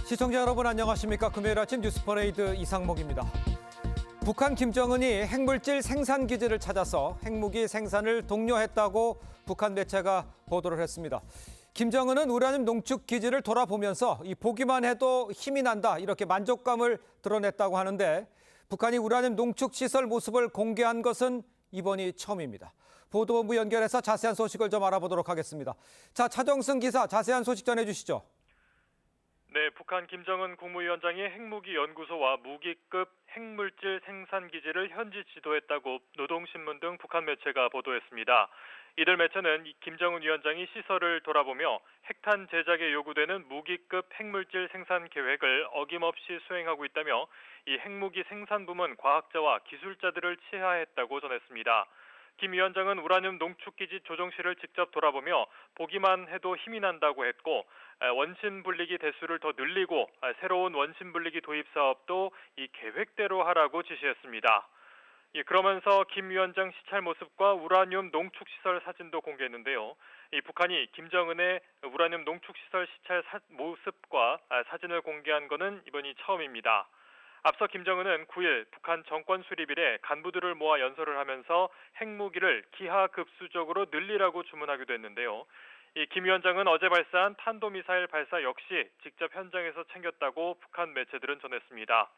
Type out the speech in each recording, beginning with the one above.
시청자 여러분 안녕하십니까? 금요일 아침 뉴스퍼레이드 이상목입니다. 북한 김정은이 핵물질 생산 기지를 찾아서 핵무기 생산을 독려했다고 북한 매체가 보도를 했습니다. 김정은은 우라늄 농축 기지를 돌아보면서 보기만 해도 힘이 난다 이렇게 만족감을 드러냈다고 하는데 북한이 우라늄 농축 시설 모습을 공개한 것은 이번이 처음입니다. 보도본부 연결해서 자세한 소식을 좀 알아보도록 하겠습니다. 자, 차정승 기사 자세한 소식 전해주시죠. 네, 북한 김정은 국무위원장이 핵무기 연구소와 무기급 핵물질 생산 기지를 현지 지도했다고 노동신문 등 북한 매체가 보도했습니다. 이들 매체는 김정은 위원장이 시설을 돌아보며 핵탄 제작에 요구되는 무기급 핵물질 생산 계획을 어김없이 수행하고 있다며 이 핵무기 생산 부문 과학자와 기술자들을 치하했다고 전했습니다. 김 위원장은 우라늄 농축기지 조정실을 직접 돌아보며 보기만 해도 힘이 난다고 했고 원심 분리기 대수를 더 늘리고 새로운 원심 분리기 도입 사업도 이 계획대로 하라고 지시했습니다. 그러면서 김 위원장 시찰 모습과 우라늄 농축시설 사진도 공개했는데요. 북한이 김정은의 우라늄 농축시설 시찰 모습과 사진을 공개한 것은 이번이 처음입니다. 앞서 김정은은 9일 북한 정권 수립일에 간부들을 모아 연설을 하면서 핵무기를 기하급수적으로 늘리라고 주문하기도 했는데요. 김 위원장은 어제 발사한 탄도미사일 발사 역시 직접 현장에서 챙겼다고 북한 매체들은 전했습니다.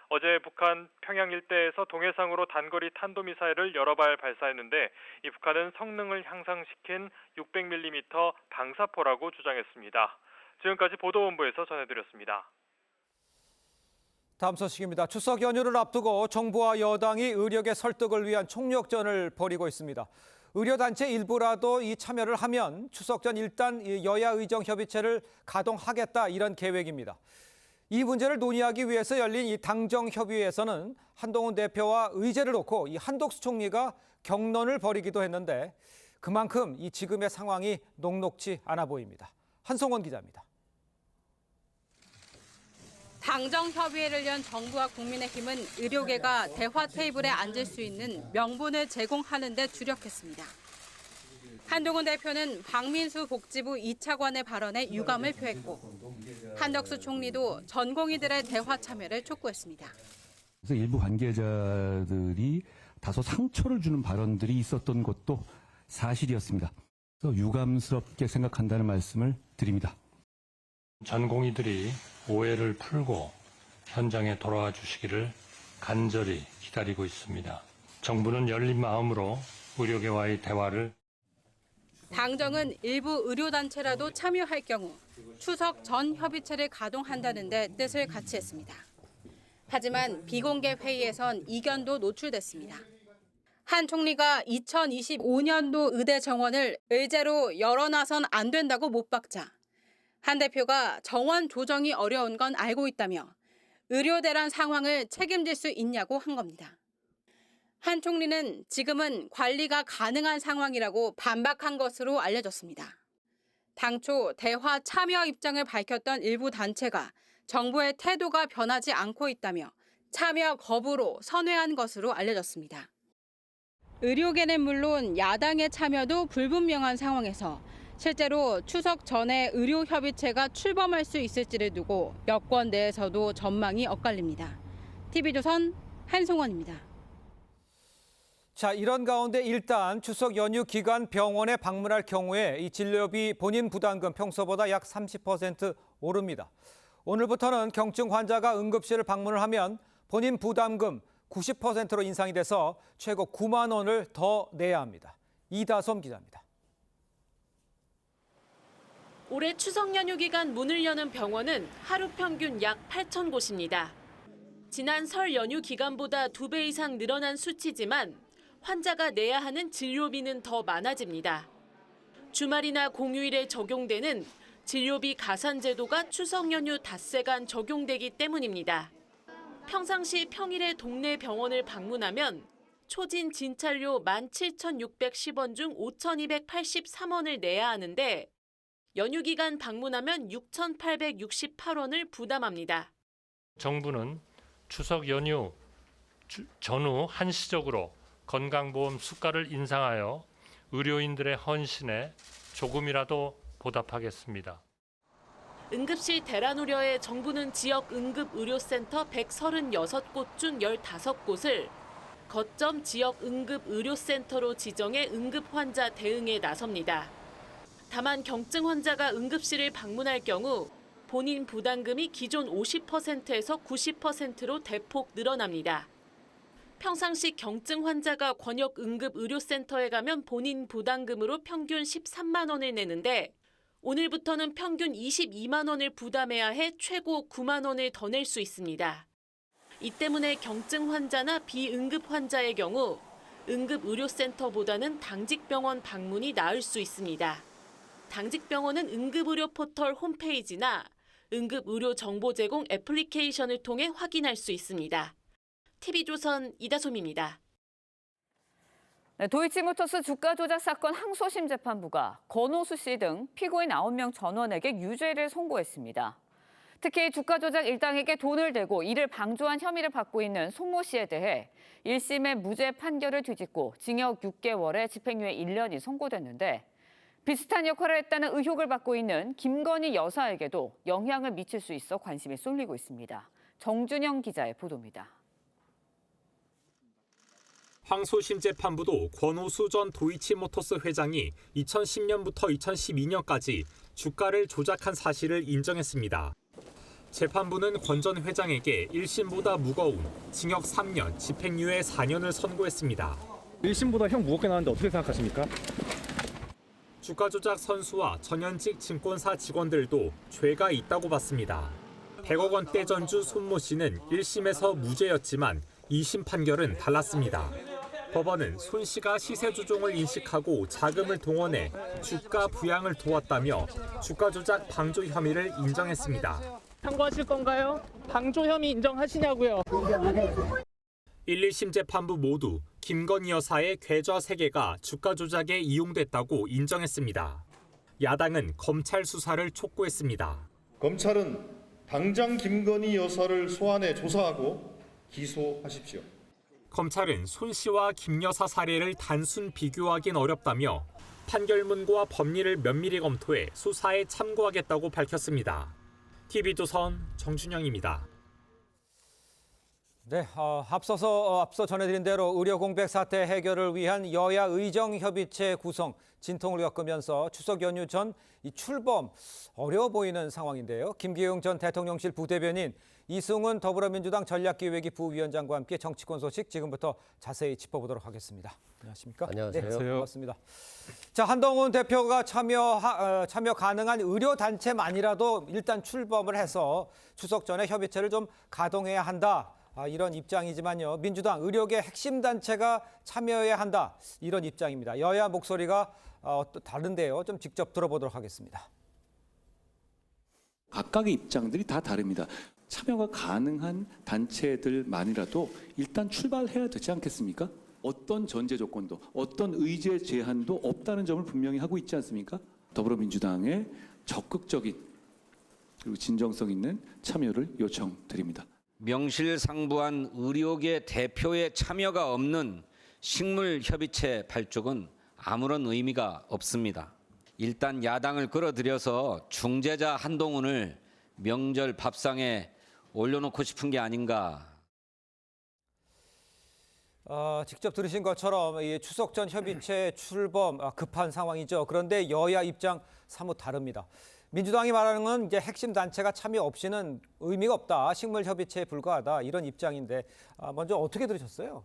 어제 북한 평양 일대에서 동해상으로 단거리 탄도미사일을 여러 발 발사했는데 이 북한은 성능을 향상시킨 600mm 방사포라고 주장했습니다. 지금까지 보도본부에서 전해드렸습니다. 다음 소식입니다. 추석 연휴를 앞두고 정부와 여당이 의료계 설득을 위한 총력전을 벌이고 있습니다. 의료단체 일부라도 이 참여를 하면 추석 전 일단 여야 의정협의체를 가동하겠다 이런 계획입니다. 이 문제를 논의하기 위해서 열린 이 당정협의회에서는 한동훈 대표와 의제를 놓고 이 한덕수 총리가 격론을 벌이기도 했는데 그만큼 이 지금의 상황이 녹록지 않아 보입니다. 한송원 기자입니다. 당정협의회를 연 정부와 국민의힘은 의료계가 대화 테이블에 앉을 수 있는 명분을 제공하는 데 주력했습니다. 한동훈 대표는 박민수 복지부 2차관의 발언에 유감을 표했고 한덕수 총리도 전공의들의 대화 참여를 촉구했습니다. 그래서 일부 관계자들이 다소 상처를 주는 발언들이 있었던 것도 사실이었습니다. 그래서 유감스럽게 생각한다는 말씀을 드립니다. 전공의들이 오해를 풀고 현장에 돌아와 주시기를 간절히 기다리고 있습니다. 정부는 열린 마음으로 의료계와의 대화를 당정은 일부 의료단체라도 참여할 경우 추석 전 협의체를 가동한다는 데 뜻을 같이 했습니다. 하지만 비공개 회의에선 이견도 노출됐습니다. 한 총리가 2025년도 의대 정원을 의제로 열어놔선 안 된다고 못 박자 한 대표가 정원 조정이 어려운 건 알고 있다며 의료대란 상황을 책임질 수 있냐고 한 겁니다. 한 총리는 지금은 관리가 가능한 상황이라고 반박한 것으로 알려졌습니다. 당초 대화 참여 입장을 밝혔던 일부 단체가 정부의 태도가 변하지 않고 있다며 참여 거부로 선회한 것으로 알려졌습니다. 의료계는 물론 야당의 참여도 불분명한 상황에서 실제로 추석 전에 의료협의체가 출범할 수 있을지를 두고 여권 내에서도 전망이 엇갈립니다. TV조선 한송원입니다. 자, 이런 가운데 일단 추석 연휴 기간 병원에 방문할 경우에 이 진료비 본인 부담금 평소보다 약 30% 오릅니다. 오늘부터는 경증 환자가 응급실을 방문을 하면 본인 부담금 90%로 인상이 돼서 최고 9만 원을 더 내야 합니다. 이다솜 기자입니다. 올해 추석 연휴 기간 문을 여는 병원은 하루 평균 약 8천 곳입니다. 지난 설 연휴 기간보다 2배 이상 늘어난 수치지만 환자가 내야 하는 진료비는 더 많아집니다. 주말이나 공휴일에 적용되는 진료비 가산 제도가 추석 연휴 닷새간 적용되기 때문입니다. 평상시 평일에 동네 병원을 방문하면 초진 진찰료 17,610원 중 5,283원을 내야 하는데 연휴 기간 방문하면 6,868원을 부담합니다. 정부는 추석 연휴 전후 한시적으로 건강보험 수가를 인상하여 의료인들의 헌신에 조금이라도 보답하겠습니다. 응급실 대란 우려에 정부는 지역 응급의료센터 136곳 중 15곳을 거점 지역 응급의료센터로 지정해 응급 환자 대응에 나섭니다. 다만 경증 환자가 응급실을 방문할 경우 본인 부담금이 기존 50%에서 90%로 대폭 늘어납니다. 평상시 경증 환자가 권역 응급의료센터에 가면 본인 부담금으로 평균 13만 원을 내는데 오늘부터는 평균 22만 원을 부담해야 해 최고 9만 원을 더 낼 수 있습니다. 이 때문에 경증 환자나 비응급 환자의 경우 응급의료센터보다는 당직병원 방문이 나을 수 있습니다. 당직병원은 응급의료 포털 홈페이지나 응급의료 정보 제공 애플리케이션을 통해 확인할 수 있습니다. TV조선 이다솜입니다. 네, 도이치모터스 주가 조작 사건 항소심 재판부가 권오수 씨 등 피고인 9명 전원에게 유죄를 선고했습니다. 특히 주가 조작 일당에게 돈을 대고 이를 방조한 혐의를 받고 있는 손모 씨에 대해 1심의 무죄 판결을 뒤집고 징역 6개월에 집행유예 1년이 선고됐는데 비슷한 역할을 했다는 의혹을 받고 있는 김건희 여사에게도 영향을 미칠 수 있어 관심이 쏠리고 있습니다. 정준영 기자의 보도입니다. 항소심 재판부도 권오수 전 도이치모터스 회장이 2010년부터 2012년까지 주가를 조작한 사실을 인정했습니다. 재판부는 권 전 회장에게 1심보다 무거운 징역 3년, 집행유예 4년을 선고했습니다. 1심보다 형 무겁게 나왔는데 어떻게 생각하십니까? 주가 조작 선수와 전현직 증권사 직원들도 죄가 있다고 봤습니다. 100억 원대 전주 손모 씨는 1심에서 무죄였지만 2심 판결은 달랐습니다. 법원은 손 씨가 시세 조종을 인식하고 자금을 동원해 주가 부양을 도왔다며 주가 조작 방조 혐의를 인정했습니다. 상고하실 건가요? 방조 혐의 인정하시냐고요? 1, 2심 재판부 모두 김건희 여사의 계좌 3개가 주가 조작에 이용됐다고 인정했습니다. 야당은 검찰 수사를 촉구했습니다. 검찰은 당장 김건희 여사를 소환해 조사하고 기소하십시오. 검찰은 손 씨와 김 여사 사례를 단순 비교하긴 어렵다며 판결문과 법리를 면밀히 검토해 수사에 참고하겠다고 밝혔습니다. TV조선 정준영입니다. 네, 앞서 전해드린 대로 의료 공백 사태 해결을 위한 여야 의정협의체 구성 진통을 겪으면서 추석 연휴 전 이 출범 어려워 보이는 상황인데요. 김기용 전 대통령실 부대변인, 이승훈 더불어민주당 전략기획위 부위원장과 함께 정치권 소식 지금부터 자세히 짚어보도록 하겠습니다. 안녕하십니까? 안녕하세요. 네, 반갑습니다. 자, 한동훈 대표가 참여 가능한 의료단체만이라도 일단 출범을 해서 추석 전에 협의체를 좀 가동해야 한다. 이런 입장이지만요. 민주당 의료계 핵심 단체가 참여해야 한다. 이런 입장입니다. 여야 목소리가 다른데요. 좀 직접 들어보도록 하겠습니다. 각각의 입장들이 다 다릅니다. 참여가 가능한 단체들만이라도 일단 출발해야 되지 않겠습니까? 어떤 전제 조건도 어떤 의제 제한도 없다는 점을 분명히 하고 있지 않습니까? 더불어민주당의 적극적인 그리고 진정성 있는 참여를 요청드립니다. 명실상부한 의료계 대표의 참여가 없는 식물협의체 발족은 아무런 의미가 없습니다. 일단 야당을 끌어들여서 중재자 한동훈을 명절 밥상에 올려놓고 싶은 게 아닌가. 직접 들으신 것처럼 이 추석 전 협의체 출범 급한 상황이죠. 그런데 여야 입장 사뭇 다릅니다. 민주당이 말하는 건 이제 핵심 단체가 참여 없이는 의미가 없다. 식물협의체에 불과하다. 이런 입장인데 먼저 어떻게 들으셨어요?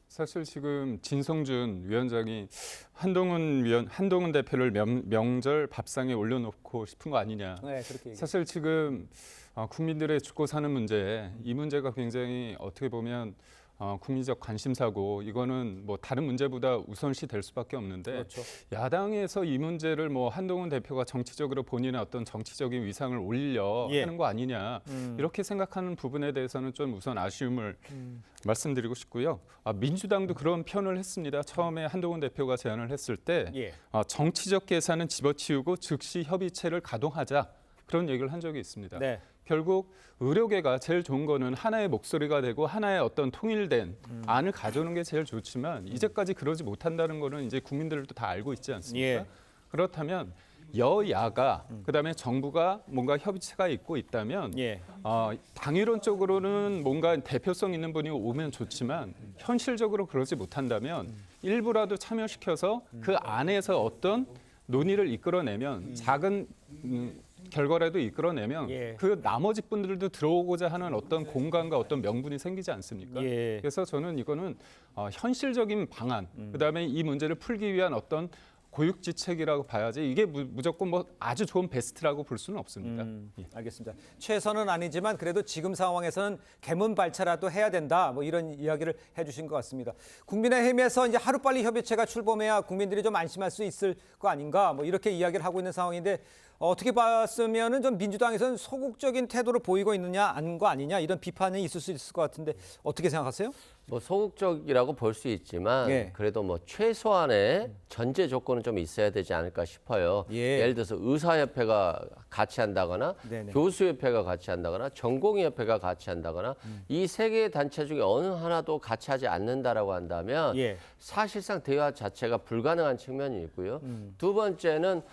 사실 지금 진성준 위원장이 한동훈 대표를 명절 밥상에 올려놓고 싶은 거 아니냐. 네, 그렇게 얘기해요. 사실 지금 국민들의 죽고 사는 문제, 이 문제가 굉장히 어떻게 보면 국민적 관심사고 이거는 뭐 다른 문제보다 우선시 될 수밖에 없는데 그렇죠. 야당에서 이 문제를 뭐 한동훈 대표가 정치적으로 본인의 어떤 정치적인 위상을 올리려 하는 거 아니냐 이렇게 생각하는 부분에 대해서는 좀 우선 아쉬움을 말씀드리고 싶고요. 민주당도 그런 표현을 했습니다. 처음에 한동훈 대표가 제안을 했을 때 정치적 계산은 집어치우고 즉시 협의체를 가동하자 그런 얘기를 한 적이 있습니다. 네. 결국 의료계가 제일 좋은 거는 하나의 목소리가 되고 하나의 어떤 통일된 안을 가져오는 게 제일 좋지만 이제까지 그러지 못한다는 거는 이제 국민들도 다 알고 있지 않습니까? 그렇다면 여야가 그다음에 정부가 뭔가 협의체가 있고 있다면 당위론적으로는 뭔가 대표성 있는 분이 오면 좋지만 현실적으로 그러지 못한다면 일부라도 참여시켜서 그 안에서 어떤 논의를 이끌어내면 작은 결과라도 이끌어내면 그 나머지 분들도 들어오고자 하는 어떤 공간과 어떤 명분이 생기지 않습니까? 그래서 저는 이거는 현실적인 방안, 그다음에 이 문제를 풀기 위한 어떤 고육지책이라고 봐야지 이게 무조건 뭐 아주 좋은 베스트라고 볼 수는 없습니다. 알겠습니다. 최선은 아니지만 그래도 지금 상황에서는 개문발차라도 해야 된다. 뭐 이런 이야기를 해주신 것 같습니다. 국민의힘에서 이제 하루빨리 협의체가 출범해야 국민들이 좀 안심할 수 있을 거 아닌가. 뭐 이렇게 이야기를 하고 있는 상황인데 어떻게 봤으면은 좀 민주당에서는 소극적인 태도를 보이고 있느냐 아닌 거 아니냐 이런 비판이 있을 수 있을 것 같은데 어떻게 생각하세요? 뭐 소극적이라고 볼 수 있지만 그래도 뭐 최소한의 전제 조건은 좀 있어야 되지 않을까 싶어요. 예를 들어서 의사협회가 같이 한다거나 교수협회가 같이 한다거나 전공의협회가 같이 한다거나 이 세 개의 단체 중에 어느 하나도 같이 하지 않는다라고 한다면 사실상 대화 자체가 불가능한 측면이 있고요. 두 번째는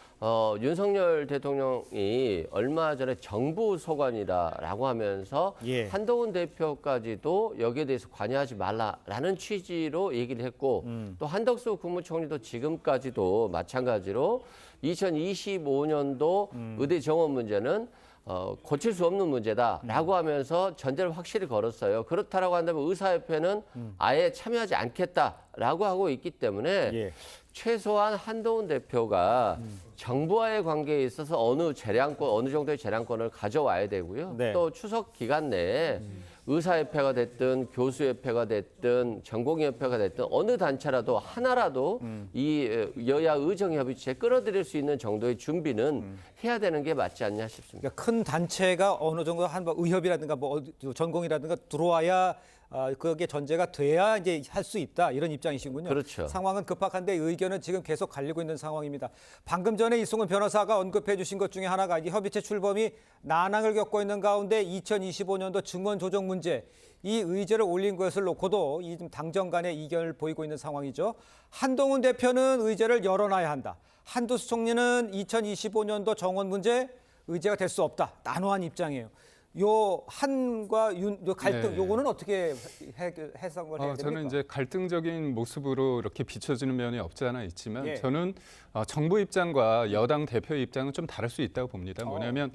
윤석열 대통령이 얼마 전에 정부 소관이다라고 하면서 한동훈 대표까지도 여기에 대해서 관여하지 말라라는 취지로 얘기를 했고 또 한덕수 국무총리도 지금까지도 마찬가지로 2025년도 의대 정원 문제는 고칠 수 없는 문제다라고 하면서 전제를 확실히 걸었어요. 그렇다라고 한다면 의사협회는 아예 참여하지 않겠다라고 하고 있기 때문에 최소한 한동훈 대표가 정부와의 관계에 있어서 어느 정도의 재량권을 가져와야 되고요. 또 추석 기간 내에 의사협회가 됐든 교수협회가 됐든 전공의협회가 됐든 어느 단체라도 하나라도 이 여야 의정협의체에 끌어들일 수 있는 정도의 준비는 해야 되는 게 맞지 않냐 싶습니다. 그러니까 큰 단체가 어느 정도 한 의협이라든가 뭐 전공이라든가 들어와야 그게 전제가 돼야 이제 할 수 있다 이런 입장이시군요. 그렇죠. 상황은 급박한데 의견은 지금 계속 갈리고 있는 상황입니다. 방금 전에 이승훈 변호사가 언급해 주신 것 중에 하나가 이 협의체 출범이 난항을 겪고 있는 가운데 2025년도 증원 조정 문제 이 의제를 올린 것을 놓고도 이 당정 간의 이견을 보이고 있는 상황이죠. 한동훈 대표는 의제를 열어놔야 한다. 한두수 총리는 2025년도 정원 문제 의제가 될 수 없다. 난호한 입장이에요. 요 한과 요 갈등 요거는 어떻게 해석을 해야 됩니까? 저는 이제 갈등적인 모습으로 이렇게 비춰지는 면이 없지 않아 있지만 저는 정부 입장과 여당 대표의 입장은 좀 다를 수 있다고 봅니다. 뭐냐면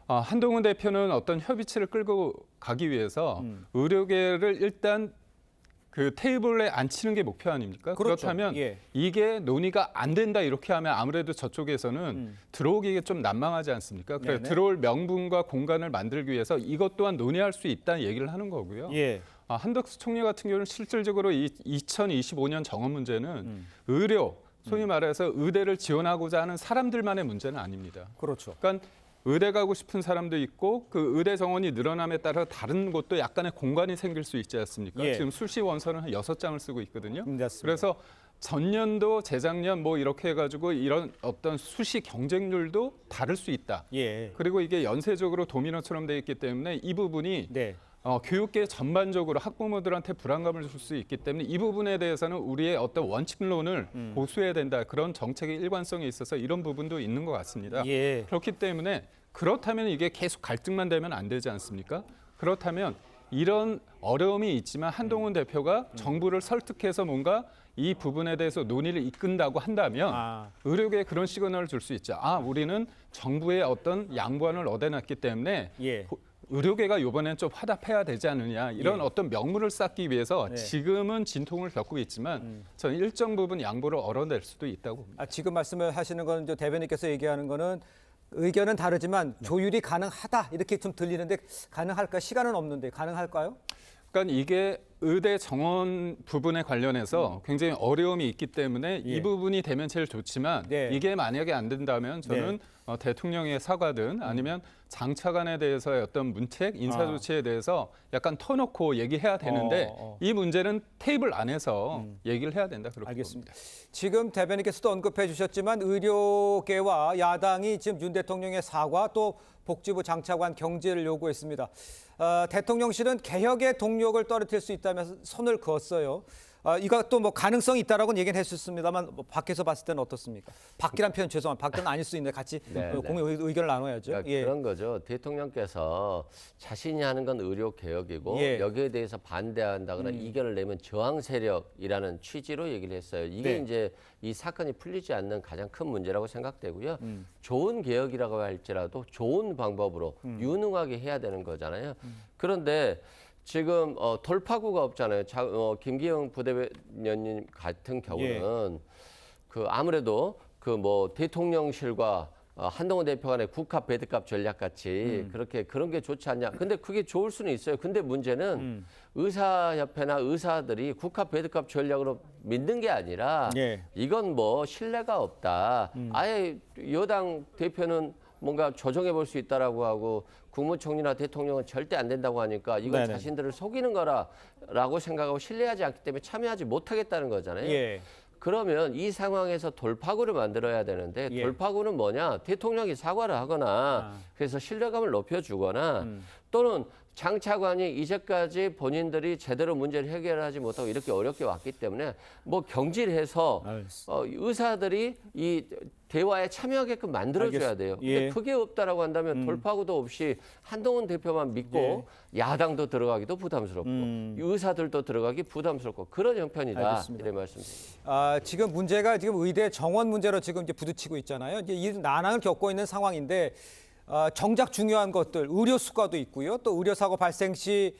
한동훈 대표는 어떤 협의체를 끌고 가기 위해서 의료계를 일단 그 테이블에 앉히는 게 목표 아닙니까? 그렇죠. 그렇다면 이게 논의가 안 된다 이렇게 하면 아무래도 저쪽에서는 들어오기가 좀 난망하지 않습니까? 그래서 들어올 명분과 공간을 만들기 위해서 이것 또한 논의할 수 있다는 얘기를 하는 거고요. 한덕수 총리 같은 경우는 실질적으로 이 2025년 정원 문제는 의료, 소위 말해서 의대를 지원하고자 하는 사람들만의 문제는 아닙니다. 그렇죠. 그러니까 의대 가고 싶은 사람도 있고 그 의대 정원이 늘어남에 따라 다른 곳도 약간의 공간이 생길 수 있지 않습니까? 지금 수시 원서는 한 6장을 쓰고 있거든요. 그래서 전년도, 재작년 뭐 이렇게 해가지고 이런 어떤 수시 경쟁률도 다를 수 있다. 그리고 이게 연쇄적으로 도미노처럼 돼 있기 때문에 이 부분이 교육계 전반적으로 학부모들한테 불안감을 줄 수 있기 때문에 이 부분에 대해서는 우리의 어떤 원칙론을 보수해야 된다. 그런 정책의 일관성에 있어서 이런 부분도 있는 것 같습니다. 그렇기 때문에 그렇다면 이게 계속 갈등만 되면 안 되지 않습니까? 그렇다면 이런 어려움이 있지만 한동훈 대표가 정부를 설득해서 뭔가 이 부분에 대해서 논의를 이끈다고 한다면 의료계에 그런 시그널을 줄 수 있죠. 우리는 정부의 어떤 양보안을 얻어놨기 때문에 의료계가 이번엔 좀 화답해야 되지 않느냐 이런 어떤 명분을 쌓기 위해서 지금은 진통을 겪고 있지만 저는 일정 부분 양보를 얻어낼 수도 있다고 봅니다. 지금 말씀을 하시는 건 대변인께서 얘기하는 거는 의견은 다르지만 조율이 가능하다 이렇게 좀 들리는데 가능할까? 시간은 없는데 가능할까요? 그러니까 이게 의대 정원 부분에 관련해서 굉장히 어려움이 있기 때문에 이 부분이 되면 제일 좋지만 이게 만약에 안 된다면 저는 대통령의 사과든 아니면 장차관에 대해서의 어떤 문책, 인사 조치에 대해서 약간 터놓고 얘기해야 되는데 이 문제는 테이블 안에서 얘기를 해야 된다. 그렇게 알겠습니다. 봅니다. 지금 대변인께서도 언급해 주셨지만 의료계와 야당이 지금 윤 대통령의 사과 또 복지부 장차관 경질을 요구했습니다. 대통령실은 개혁의 동력을 떨어뜨릴 수 있다면서 손을 그었어요. 이것도 뭐 가능성이 있다라고는 얘기는 했었습니다만 뭐 밖에서 봤을 때는 어떻습니까? 밖이란 표현 죄송합니다. 밖은 아닐 수 있는데 같이 공유 의견을 나눠야죠. 그러니까 그런 거죠. 대통령께서 자신이 하는 건 의료 개혁이고 여기에 대해서 반대한다거나 이견을 내면 저항 세력이라는 취지로 얘기를 했어요. 이게 이제 이 사건이 풀리지 않는 가장 큰 문제라고 생각되고요. 좋은 개혁이라고 할지라도 좋은 방법으로 유능하게 해야 되는 거잖아요. 그런데 지금 돌파구가 없잖아요. 김기영 부대변인 같은 경우는 그 아무래도 그 뭐 대통령실과 한동훈 대표 간의 국합 배드값 전략 같이 그런 게 좋지 않냐. 근데 그게 좋을 수는 있어요. 근데 문제는 의사협회나 의사들이 국합 배드값 전략으로 믿는 게 아니라 이건 뭐 신뢰가 없다. 아예 여당 대표는 뭔가 조정해 볼 수 있다라고 하고 국무총리나 대통령은 절대 안 된다고 하니까 이건 자신들을 속이는 거라고 생각하고 신뢰하지 않기 때문에 참여하지 못하겠다는 거잖아요. 그러면 이 상황에서 돌파구를 만들어야 되는데 돌파구는 뭐냐? 대통령이 사과를 하거나 그래서 신뢰감을 높여주거나 또는 장 차관이 이제까지 본인들이 제대로 문제를 해결하지 못하고 이렇게 어렵게 왔기 때문에 뭐 경질해서 의사들이 이 대화에 참여하게끔 만들어줘야 돼요. 근데 그게 없다라고 한다면 돌파구도 없이 한동훈 대표만 믿고 야당도 들어가기도 부담스럽고 의사들도 들어가기 부담스럽고 그런 형편이다. 이래 말씀드립니다. 지금 문제가 지금 의대 정원 문제로 지금 이제 부딪히고 있잖아요. 이제 이 난항을 겪고 있는 상황인데 정작 중요한 것들 의료 수가도 있고요. 또 의료 사고 발생 시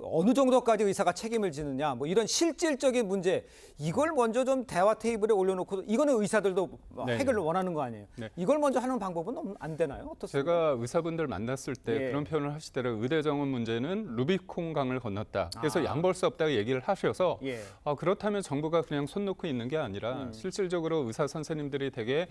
어느 정도까지 의사가 책임을 지느냐 뭐 이런 실질적인 문제 이걸 먼저 좀 대화 테이블에 올려놓고 이거는 의사들도 해결을 원하는 거 아니에요. 이걸 먼저 하는 방법은 안 되나요? 어떻습니까? 제가 의사분들 만났을 때 그런 표현을 하시더라고요. 의대 정원 문제는 루비콘 강을 건넜다. 그래서 양보할 수 없다고 얘기를 하셔서 그렇다면 정부가 그냥 손 놓고 있는 게 아니라 실질적으로 의사 선생님들이 되게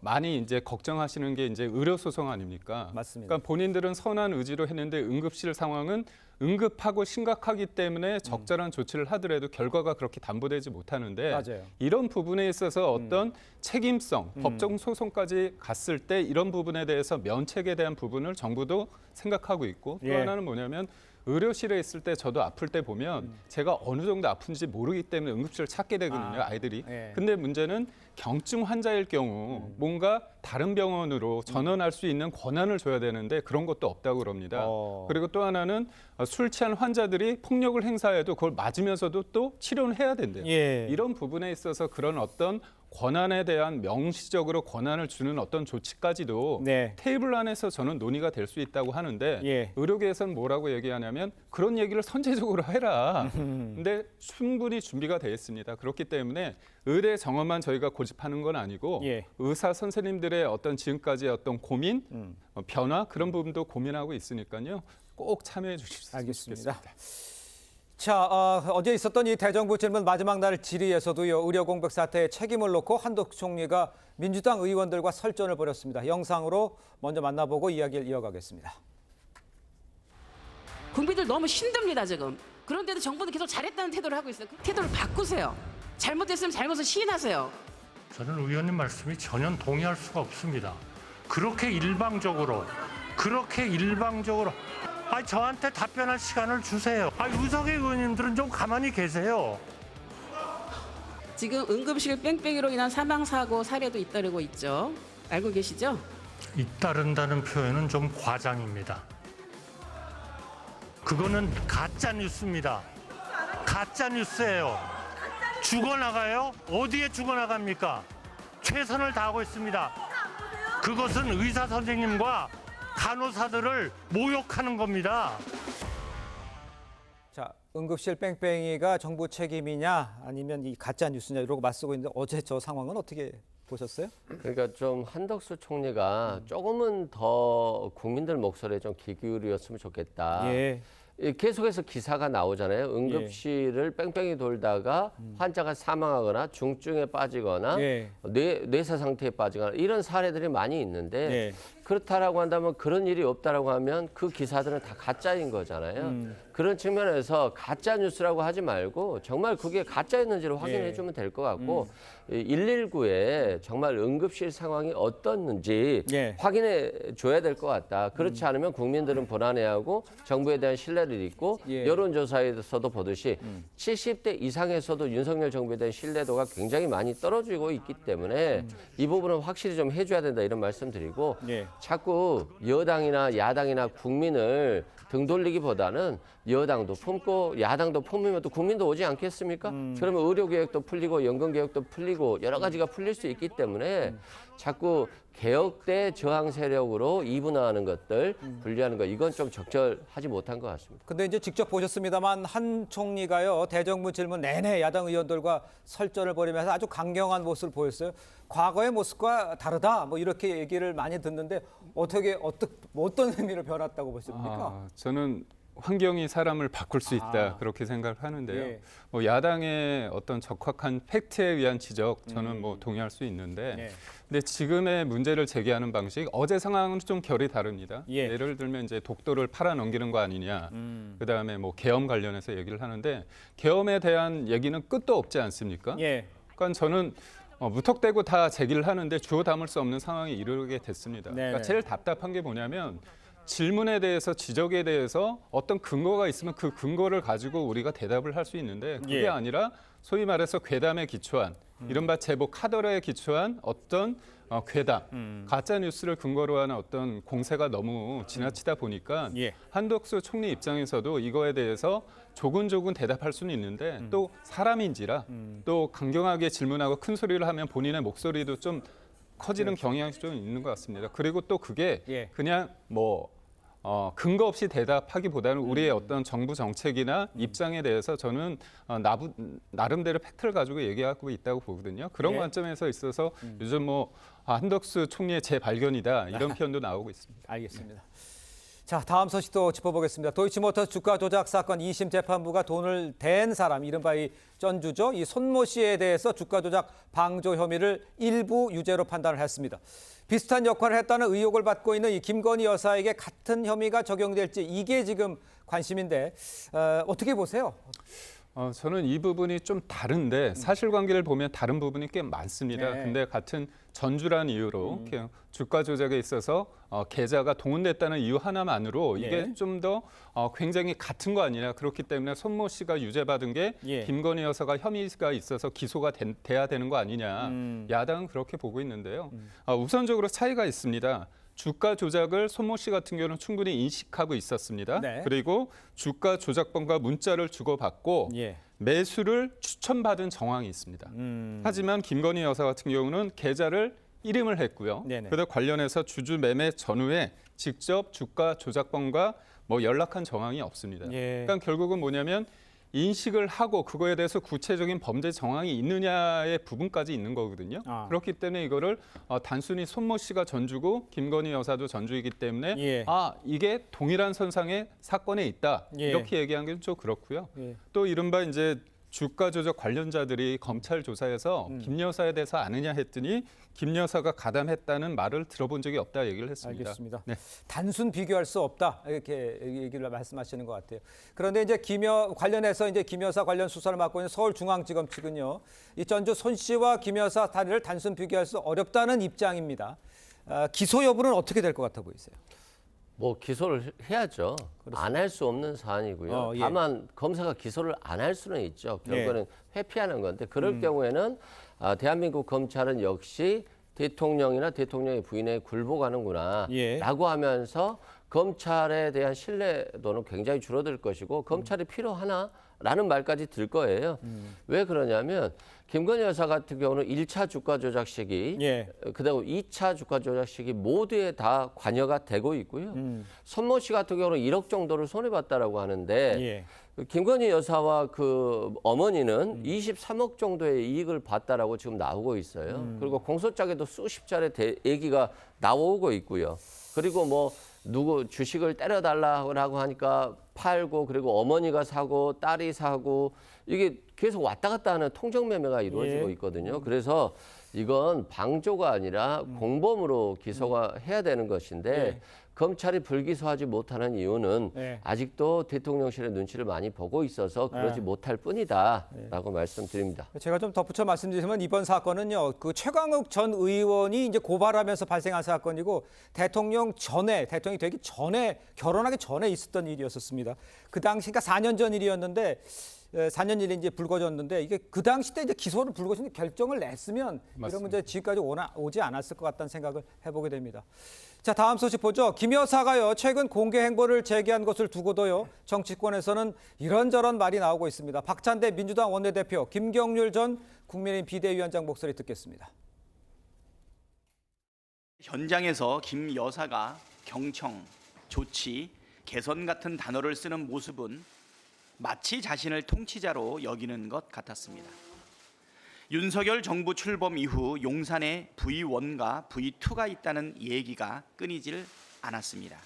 많이 이제 걱정하시는 게 이제 의료 소송 아닙니까? 맞습니다. 그러니까 본인들은 선한 의지로 했는데 응급실 상황은 응급하고 심각하기 때문에 적절한 조치를 하더라도 결과가 그렇게 담보되지 못하는데 이런 부분에 있어서 어떤 책임성, 법정 소송까지 갔을 때 이런 부분에 대해서 면책에 대한 부분을 정부도 생각하고 있고 또 하나는 뭐냐면 의료실에 있을 때 저도 아플 때 보면 제가 어느 정도 아픈지 모르기 때문에 응급실을 찾게 되거든요, 아이들이. 근데 문제는 경증 환자일 경우 뭔가 다른 병원으로 전원할 수 있는 권한을 줘야 되는데 그런 것도 없다고 그럽니다. 그리고 또 하나는 술 취한 환자들이 폭력을 행사해도 그걸 맞으면서도 또 치료는 해야 된대요. 이런 부분에 있어서 그런 어떤 권한에 대한 명시적으로 권한을 주는 어떤 조치까지도 테이블 안에서 저는 논의가 될 수 있다고 하는데 의료계에서는 뭐라고 얘기하냐면 그런 얘기를 선제적으로 해라. 근데 충분히 준비가 되어 있습니다. 그렇기 때문에 의대 정원만 저희가 고집하는 건 아니고 의사 선생님들의 어떤 지금까지의 어떤 고민, 변화 그런 부분도 고민하고 있으니까요. 꼭 참여해 주실 수 있겠습니다. 자, 어제 있었던 이 대정부 질문 마지막 날 질의에서도요. 의료 공백 사태에 책임을 놓고 한덕수 총리가 민주당 의원들과 설전을 벌였습니다. 영상으로 먼저 만나보고 이야기를 이어가겠습니다. 국민들 너무 힘듭니다 지금. 그런데도 정부는 계속 잘했다는 태도를 하고 있어요. 그 태도를 바꾸세요. 잘못했으면 잘못을 시인하세요. 저는 의원님 말씀이 전혀 동의할 수가 없습니다. 그렇게 일방적으로 저한테 답변할 시간을 주세요. 유석의 의원님들은 좀 가만히 계세요. 지금 응급실 뺑뺑이로 인한 사망사고 사례도 잇따르고 있죠. 알고 계시죠? 잇따른다는 표현은 좀 과장입니다. 그거는 가짜 뉴스입니다. 가짜 뉴스예요. 죽어나가요? 어디에 죽어나갑니까? 최선을 다하고 있습니다. 그것은 의사 선생님과 간호사들을 모욕하는 겁니다. 자, 응급실 뺑뺑이가 정부 책임이냐 아니면 이 가짜 뉴스냐 이러고 맞서고 있는데 어제 저 상황은 어떻게 보셨어요? 그러니까 좀 한덕수 총리가 조금은 더 국민들 목소리에 좀 귀 기울였으면 좋겠다. 계속해서 기사가 나오잖아요. 응급실을 뺑뺑이 돌다가 환자가 사망하거나 중증에 빠지거나 뇌사 상태에 빠지거나 이런 사례들이 많이 있는데 그렇다라고 한다면 그런 일이 없다라고 하면 그 기사들은 다 가짜인 거잖아요. 그런 측면에서 가짜 뉴스라고 하지 말고 정말 그게 가짜였는지를 확인해 주면 될 것 같고 119에 정말 응급실 상황이 어떻는지 확인해 줘야 될 것 같다. 그렇지 않으면 국민들은 불안해하고 정부에 대한 신뢰를 잃고 여론조사에서도 보듯이 70대 이상에서도 윤석열 정부에 대한 신뢰도가 굉장히 많이 떨어지고 있기 때문에 이 부분은 확실히 좀 해줘야 된다 이런 말씀드리고 자꾸 여당이나 야당이나 국민을 등 돌리기보다는 여당도 품고 야당도 품으면 또 국민도 오지 않겠습니까? 그러면 의료개혁도 풀리고 연금개혁도 풀리고 여러 가지가 풀릴 수 있기 때문에 자꾸 개혁 대 저항 세력으로 이분화하는 것들, 분리하는 것 이건 좀 적절하지 못한 것 같습니다. 근데 이제 직접 보셨습니다만 한 총리가요 대정부 질문 내내 야당 의원들과 설전을 벌이면서 아주 강경한 모습을 보였어요. 과거의 모습과 다르다 뭐 이렇게 얘기를 많이 듣는데 어떤 의미로 변했다고 보십니까? 저는 환경이 사람을 바꿀 수 있다 그렇게 생각을 하는데요. 뭐 야당의 어떤 적확한 팩트에 의한 지적 저는 뭐 동의할 수 있는데, 근데 지금의 문제를 제기하는 방식 어제 상황은 좀 결이 다릅니다. 예를 들면 이제 독도를 팔아 넘기는 거 아니냐, 그다음에 뭐 계엄 관련해서 얘기를 하는데 계엄에 대한 얘기는 끝도 없지 않습니까? 그러니까 저는 무턱대고 다 제기를 하는데 주워 담을 수 없는 상황에 이르게 됐습니다. 그러니까 제일 답답한 게 뭐냐면 질문에 대해서 지적에 대해서 어떤 근거가 있으면 그 근거를 가지고 우리가 대답을 할 수 있는데 그게 아니라 소위 말해서 괴담에 기초한 이른바 제보 카더라에 기초한 어떤 괴담, 가짜 뉴스를 근거로 하는 어떤 공세가 너무 지나치다 보니까 한덕수 총리 입장에서도 이거에 대해서 조근조근 대답할 수는 있는데 또 사람인지라 또 강경하게 질문하고 큰 소리를 하면 본인의 목소리도 좀 커지는 경향이 좀 있는 것 같습니다. 그리고 또 그게 그냥 뭐 근거 없이 대답하기보다는 우리의 어떤 정부 정책이나 입장에 대해서 저는 나름대로 팩트를 가지고 얘기하고 있다고 보거든요. 그런 관점에서 있어서 요즘 뭐 한덕수 총리의 재발견이다 이런 표현도 나오고 있습니다. 알겠습니다. 자, 다음 소식도 짚어보겠습니다. 도이치모터스 주가 조작 사건 2심 재판부가 돈을 댄 사람, 이른바 이 전주죠. 이 손모 씨에 대해서 주가 조작 방조 혐의를 일부 유죄로 판단을 했습니다. 비슷한 역할을 했다는 의혹을 받고 있는 이 김건희 여사에게 같은 혐의가 적용될지 이게 지금 관심인데 어떻게 보세요? 저는 이 부분이 좀 다른데 사실관계를 보면 다른 부분이 꽤 많습니다. 근데 같은 전주란 이유로 주가 조작에 있어서 계좌가 동원됐다는 이유 하나만으로 이게 좀 더 굉장히 같은 거 아니냐. 그렇기 때문에 손모 씨가 유죄받은 게 김건희 여사가 혐의가 있어서 기소가 돼야 되는 거 아니냐. 야당은 그렇게 보고 있는데요. 우선적으로 차이가 있습니다. 주가 조작을 손모 씨 같은 경우는 충분히 인식하고 있었습니다. 그리고 주가 조작범과 문자를 주고받고 매수를 추천받은 정황이 있습니다. 하지만 김건희 여사 같은 경우는 계좌를 이름을 했고요. 그래서 관련해서 주주 매매 전후에 직접 주가 조작범과 뭐 연락한 정황이 없습니다. 그러니까 결국은 뭐냐면 인식을 하고 그거에 대해서 구체적인 범죄 정황이 있느냐의 부분까지 있는 거거든요. 그렇기 때문에 이거를 단순히 손모 씨가 전주고 김건희 여사도 전주이기 때문에 이게 동일한 선상의 사건에 있다. 이렇게 얘기한 게 좀 그렇고요. 또 이른바 이제 주가 조작 관련자들이 검찰 조사에서 김 여사에 대해서 아느냐 했더니 김 여사가 가담했다는 말을 들어본 적이 없다 얘기를 했습니다. 알겠습니다. 단순 비교할 수 없다 이렇게 얘기를 말씀하시는 것 같아요. 그런데 이제 관련해서 이제 김 여사 관련 수사를 맡고 있는 서울중앙지검 측은요, 이 전주 손 씨와 김 여사 다리를 단순 비교할 수 어렵다는 입장입니다. 기소 여부는 어떻게 될 것 같아 보이세요? 뭐 기소를 해야죠. 안 할 수 없는 사안이고요. 다만 검사가 기소를 안 할 수는 있죠. 결국에는 회피하는 건데 그럴 경우에는 대한민국 검찰은 역시 대통령이나 대통령의 부인에 굴복하는구나 라고 하면서 검찰에 대한 신뢰도는 굉장히 줄어들 것이고 검찰이 필요하나? 라는 말까지 들 거예요. 왜 그러냐면 김건희 여사 같은 경우는 1차 주가 조작 시기, 그다음 2차 주가 조작 시기 모두에 다 관여가 되고 있고요. 손모 씨 같은 경우는 1억 정도를 손해봤다라고 하는데 김건희 여사와 그 어머니는 23억 정도의 이익을 봤다라고 지금 나오고 있어요. 그리고 공소장에도 수십 차례 얘기가 나오고 있고요. 그리고 뭐 누구 주식을 때려달라고 하니까 팔고 그리고 어머니가 사고 딸이 사고 이게 계속 왔다 갔다 하는 통정 매매가 이루어지고 있거든요. 그래서 이건 방조가 아니라 공범으로 기소가 해야 되는 것인데 검찰이 불기소하지 못하는 이유는 아직도 대통령실의 눈치를 많이 보고 있어서 그러지 못할 뿐이다라고 말씀드립니다. 제가 좀 덧붙여 말씀드리면 이번 사건은요, 그 최강욱 전 의원이 이제 고발하면서 발생한 사건이고 대통령이 되기 전에 결혼하기 전에 있었던 일이었었습니다. 그 당시 그러니까 4년 전 일이었는데. 4년 일이 이제 불거졌는데 이게 그 당시 때 이제 기소를 불거진 결정을 냈으면 맞습니다. 이런 문제 지금까지 오지 않았을 것 같다는 생각을 해보게 됩니다. 자, 다음 소식 보죠. 김 여사가요 최근 공개 행보를 제기한 것을 두고도요 정치권에서는 이런저런 말이 나오고 있습니다. 박찬대 민주당 원내대표, 김경률 전 국민의힘 비대위원장 목소리 듣겠습니다. 현장에서 김 여사가 경청, 조치, 개선 같은 단어를 쓰는 모습은 마치 자신을 통치자로 여기는 것 같았습니다. 윤석열 정부 출범 이후 용산에 V1과 V2가 있다는 얘기가 끊이질 않았습니다.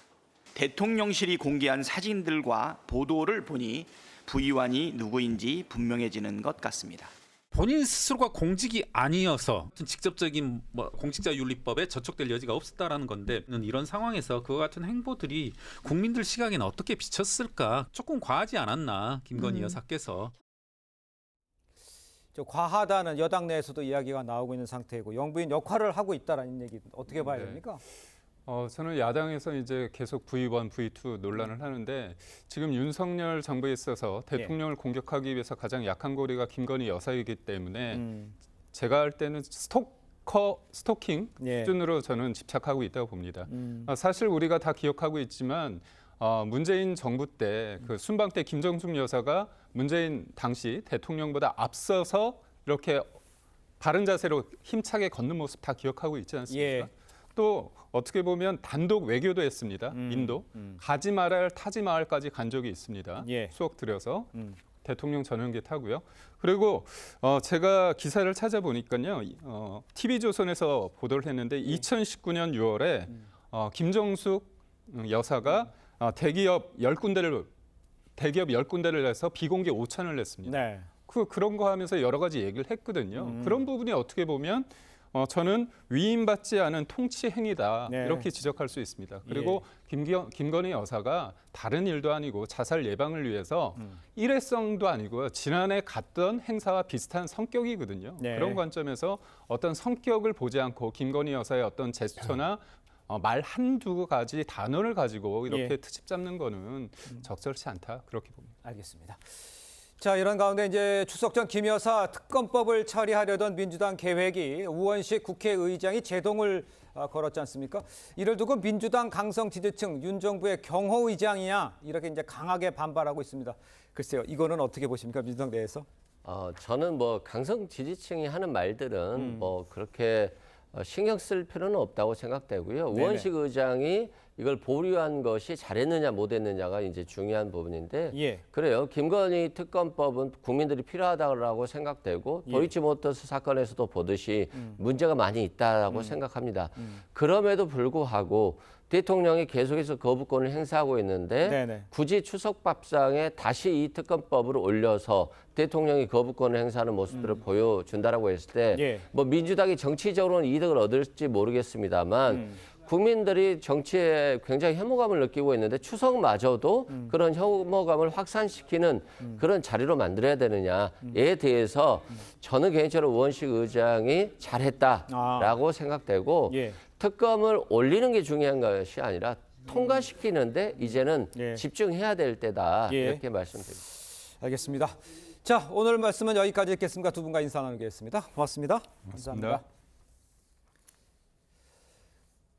대통령실이 공개한 사진들과 보도를 보니 V1이 누구인지 분명해지는 것 같습니다. 본인 스스로가 공직이 아니어서 직접적인 공직자윤리법에 저촉될 여지가 없었다라는 건데 이런 상황에서 그와 같은 행보들이 국민들 시각에는 어떻게 비쳤을까? 조금 과하지 않았나 김건희 여사께서. 과하다는 여당 내에서도 이야기가 나오고 있는 상태이고 영부인 역할을 하고 있다라는 얘기 어떻게 봐야 됩니까? 저는 야당에서 이제 계속 V1, V2 논란을 하는데 지금 윤석열 정부에 있어서 대통령을 공격하기 위해서 가장 약한 고리가 김건희 여사이기 때문에 제가 할 때는 스토킹 수준으로 저는 집착하고 있다고 봅니다. 사실 우리가 다 기억하고 있지만 문재인 정부 때 그 순방 때 김정숙 여사가 문재인 당시 대통령보다 앞서서 이렇게 바른 자세로 힘차게 걷는 모습 다 기억하고 있지 않습니까? 또 어떻게 보면 단독 외교도 했습니다. 인도 가지 말할 타지 마을까지 간 적이 있습니다. 수억 들여서 대통령 전용기 타고요. 그리고 제가 기사를 찾아보니까요. TV조선에서 보도를 했는데 2019년 6월에 김정숙 여사가 대기업 10군데를 해서 비공개 오찬을 냈습니다. 그런 거 하면서 여러 가지 얘기를 했거든요. 그런 부분이 어떻게 보면 저는 위임받지 않은 통치 행위다 이렇게 지적할 수 있습니다. 그리고 김건희 여사가 다른 일도 아니고 자살 예방을 위해서 일회성도 아니고요. 지난해 갔던 행사와 비슷한 성격이거든요. 그런 관점에서 어떤 성격을 보지 않고 김건희 여사의 어떤 제스처나 말 한두 가지 단어를 가지고 이렇게 트집 잡는 거는 적절치 않다 그렇게 봅니다. 알겠습니다. 자, 이런 가운데 이제 추석 전 김 여사 특검법을 처리하려던 민주당 계획이 우원식 국회의장이 제동을 걸었지 않습니까? 이를 두고 민주당 강성 지지층 윤 정부의 경호의장이냐 이렇게 이제 강하게 반발하고 있습니다. 글쎄요, 이거는 어떻게 보십니까, 민주당 내에서? 저는 강성 지지층이 하는 말들은 그렇게 신경 쓸 필요는 없다고 생각되고요. 우원식 의장이 이걸 보류한 것이 잘했느냐 못했느냐가 이제 중요한 부분인데 그래요. 김건희 특검법은 국민들이 필요하다고 생각되고 도이치모터스 사건에서도 보듯이 문제가 많이 있다라고 생각합니다. 그럼에도 불구하고 대통령이 계속해서 거부권을 행사하고 있는데 굳이 추석밥상에 다시 이 특검법을 올려서 대통령이 거부권을 행사하는 모습들을 보여준다라고 했을 때 민주당이 정치적으로는 이득을 얻을지 모르겠습니다만 국민들이 정치에 굉장히 혐오감을 느끼고 있는데 추석마저도 그런 혐오감을 확산시키는 그런 자리로 만들어야 되느냐에 대해서 저는 개인적으로 우원식 의장이 잘했다라고 생각되고 특검을 올리는 게 중요한 것이 아니라 통과시키는데 이제는 집중해야 될 때다 이렇게 말씀드립니다. 알겠습니다. 자, 오늘 말씀은 여기까지 듣겠습니다. 두 분과 인사 나누겠습니다. 고맙습니다. 감사합니다.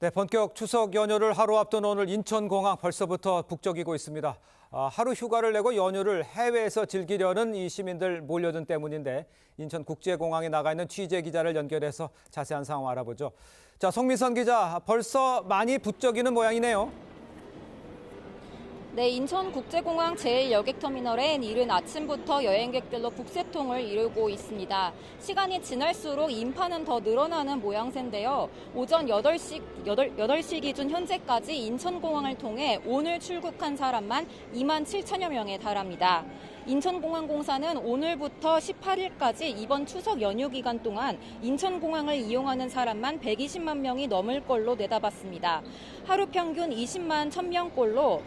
네, 본격 추석 연휴를 하루 앞둔 오늘 인천공항 벌써부터 북적이고 있습니다. 하루 휴가를 내고 연휴를 해외에서 즐기려는 이 시민들 몰려든 때문인데 인천국제공항에 나가 있는 취재 기자를 연결해서 자세한 상황 알아보죠. 자, 송민선 기자, 벌써 많이 북적이는 모양이네요. 네, 인천국제공항 제1여객터미널엔 이른 아침부터 여행객들로 북새통을 이루고 있습니다. 시간이 지날수록 인파는 더 늘어나는 모양새인데요. 오전 8시 기준 현재까지 인천공항을 통해 오늘 출국한 사람만 2만 7천여 명에 달합니다. 인천공항공사는 오늘부터 18일까지 이번 추석 연휴 기간 동안 인천공항을 이용하는 사람만 120만 명이 넘을 걸로 내다봤습니다. 하루 평균 20만 1000명꼴로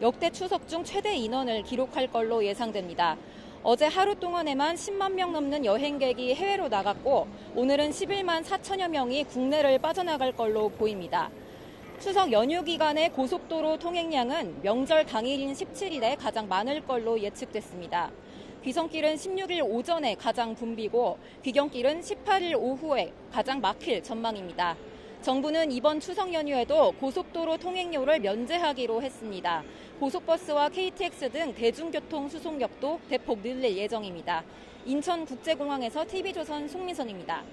역대 추석 중 최대 인원을 기록할 걸로 예상됩니다. 어제 하루 동안에만 10만 명 넘는 여행객이 해외로 나갔고 오늘은 11만 4천여 명이 국내를 빠져나갈 걸로 보입니다. 추석 연휴 기간의 고속도로 통행량은 명절 당일인 17일에 가장 많을 걸로 예측됐습니다. 귀성길은 16일 오전에 가장 붐비고 귀경길은 18일 오후에 가장 막힐 전망입니다. 정부는 이번 추석 연휴에도 고속도로 통행료를 면제하기로 했습니다. 고속버스와 KTX 등 대중교통 수송력도 대폭 늘릴 예정입니다. 인천국제공항에서 TV조선 송민선입니다.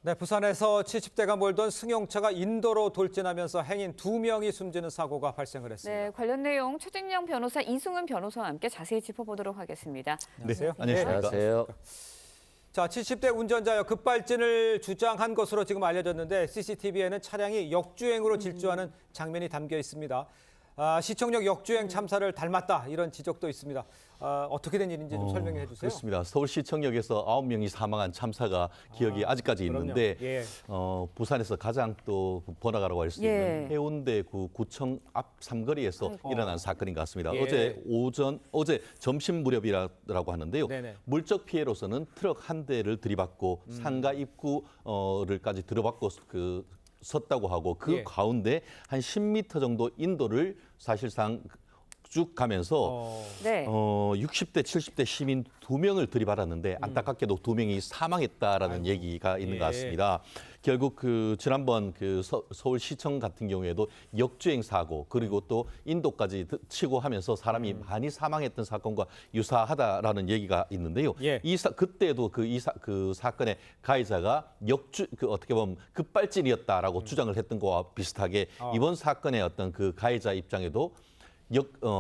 네, 부산에서 70대가 몰던 승용차가 인도로 돌진하면서 행인 2명이 숨지는 사고가 발생을 했습니다. 네, 관련 내용 최진영 변호사, 이승은 변호사와 함께 자세히 짚어보도록 하겠습니다. 안녕하세요. 안녕하세요. 자, 70대 운전자여 급발진을 주장한 것으로 지금 알려졌는데 CCTV에는 차량이 역주행으로 질주하는 장면이 담겨 있습니다. 시청역 역주행 참사를 닮았다 이런 지적도 있습니다. 어떻게 된 일인지 좀 설명해 주세요. 그렇습니다. 서울시청역에서 9명이 사망한 참사가 기억이 아직까지 있는데 부산에서 가장 또 번화가라고 할 수 있는 해운대구 구청 앞 삼거리에서 일어난 사건인 것 같습니다. 어제 점심 무렵이라고 하는데요. 물적 피해로서는 트럭 한 대를 들이받고 상가 입구를까지 들어받고 섰다고 하고 그 가운데 한 10m 정도 인도를 사실상 쭉 가면서 60대, 70대 시민 2명을 들이받았는데 안타깝게도 2명이 사망했다라는 얘기가 있는 것 같습니다. 결국 지난번 서울시청 같은 경우에도 역주행 사고 그리고 또 인도까지 치고 하면서 사람이 많이 사망했던 사건과 유사하다라는 얘기가 있는데요. 그때도 그 사건의 가해자가 어떻게 보면 급발진이었다라고 주장을 했던 거와 비슷하게 이번 사건의 어떤 그 가해자 입장에도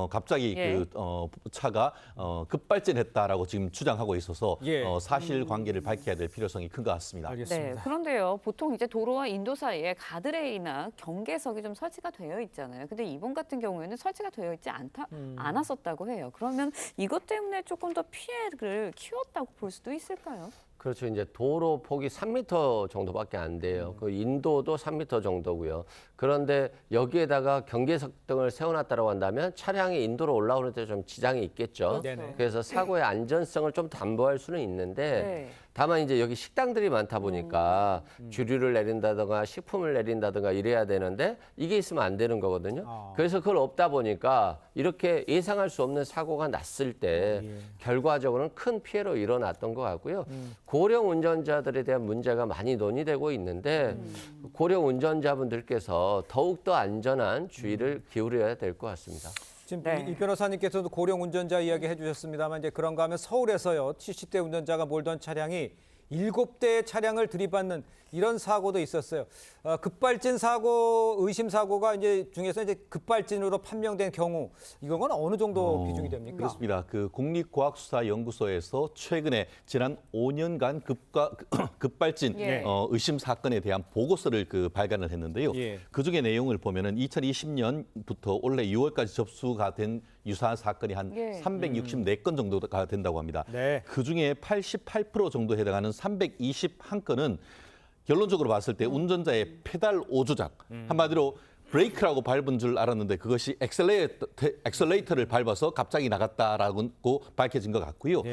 갑자기 차가 급발진했다라고 지금 주장하고 있어서 사실관계를 밝혀야 될 필요성이 큰 것 같습니다. 네, 그런데요, 보통 이제 도로와 인도 사이에 가드레일이나 경계석이 좀 설치가 되어 있잖아요. 근데 이번 같은 경우에는 설치가 되어 있지 않았었다고 해요. 그러면 이것 때문에 조금 더 피해를 키웠다고 볼 수도 있을까요? 그렇죠. 이제 도로 폭이 3m 정도밖에 안 돼요. 그 인도도 3m 정도고요. 그런데 여기에다가 경계석 등을 세워놨다고 한다면 차량이 인도로 올라오는 데 좀 지장이 있겠죠. 그래서 사고의 안전성을 좀 담보할 수는 있는데 다만 이제 여기 식당들이 많다 보니까 주류를 내린다든가 식품을 내린다든가 이래야 되는데 이게 있으면 안 되는 거거든요. 그래서 그걸 없다 보니까 이렇게 예상할 수 없는 사고가 났을 때 결과적으로는 큰 피해로 일어났던 것 같고요. 고령 운전자들에 대한 문제가 많이 논의되고 있는데 고령 운전자분들께서 더욱더 안전한 주의를 기울여야 될 것 같습니다. 지금 이 변호사님께서도 고령 운전자 이야기 해주셨습니다만 이제 그런가 하면 서울에서요 70대 운전자가 몰던 차량이 7대의 차량을 들이받는 이런 사고도 있었어요. 급발진 사고, 의심 사고가 이제 중에서 이제 급발진으로 판명된 경우 이건 어느 정도 비중이 됩니까? 그렇습니다. 국립과학수사연구소에서 최근에 지난 5년간 급발진 의심 사건에 대한 보고서를 발간을 했는데요. 그 중에 내용을 보면은 2020년부터 올해 6월까지 접수가 된 유사한 사건이 한 364건 정도가 된다고 합니다. 그 중에 88% 정도 해당하는 321건은 결론적으로 봤을 때 운전자의 페달 오조작, 한마디로 브레이크라고 밟은 줄 알았는데 그것이 엑셀레이터를 밟아서 갑자기 나갔다라고 밝혀진 것 같고요.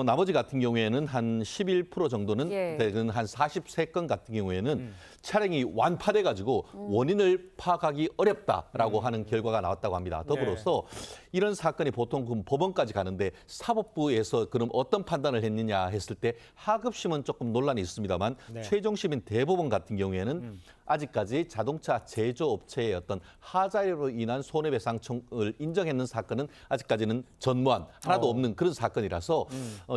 나머지 같은 경우에는 한 11% 정도는 한 43건 같은 경우에는 차량이 완파돼가지고 원인을 파악하기 어렵다라고 하는 결과가 나왔다고 합니다. 더불어서 이런 사건이 보통 법원까지 가는데 사법부에서 그럼 어떤 판단을 했느냐 했을 때 하급심은 조금 논란이 있습니다만 최종심인 대법원 같은 경우에는 아직까지 자동차 제조업체의 어떤 하자로 인한 손해배상청을 인정했는 사건은 아직까지는 전무한 하나도 없는 그런 사건이라서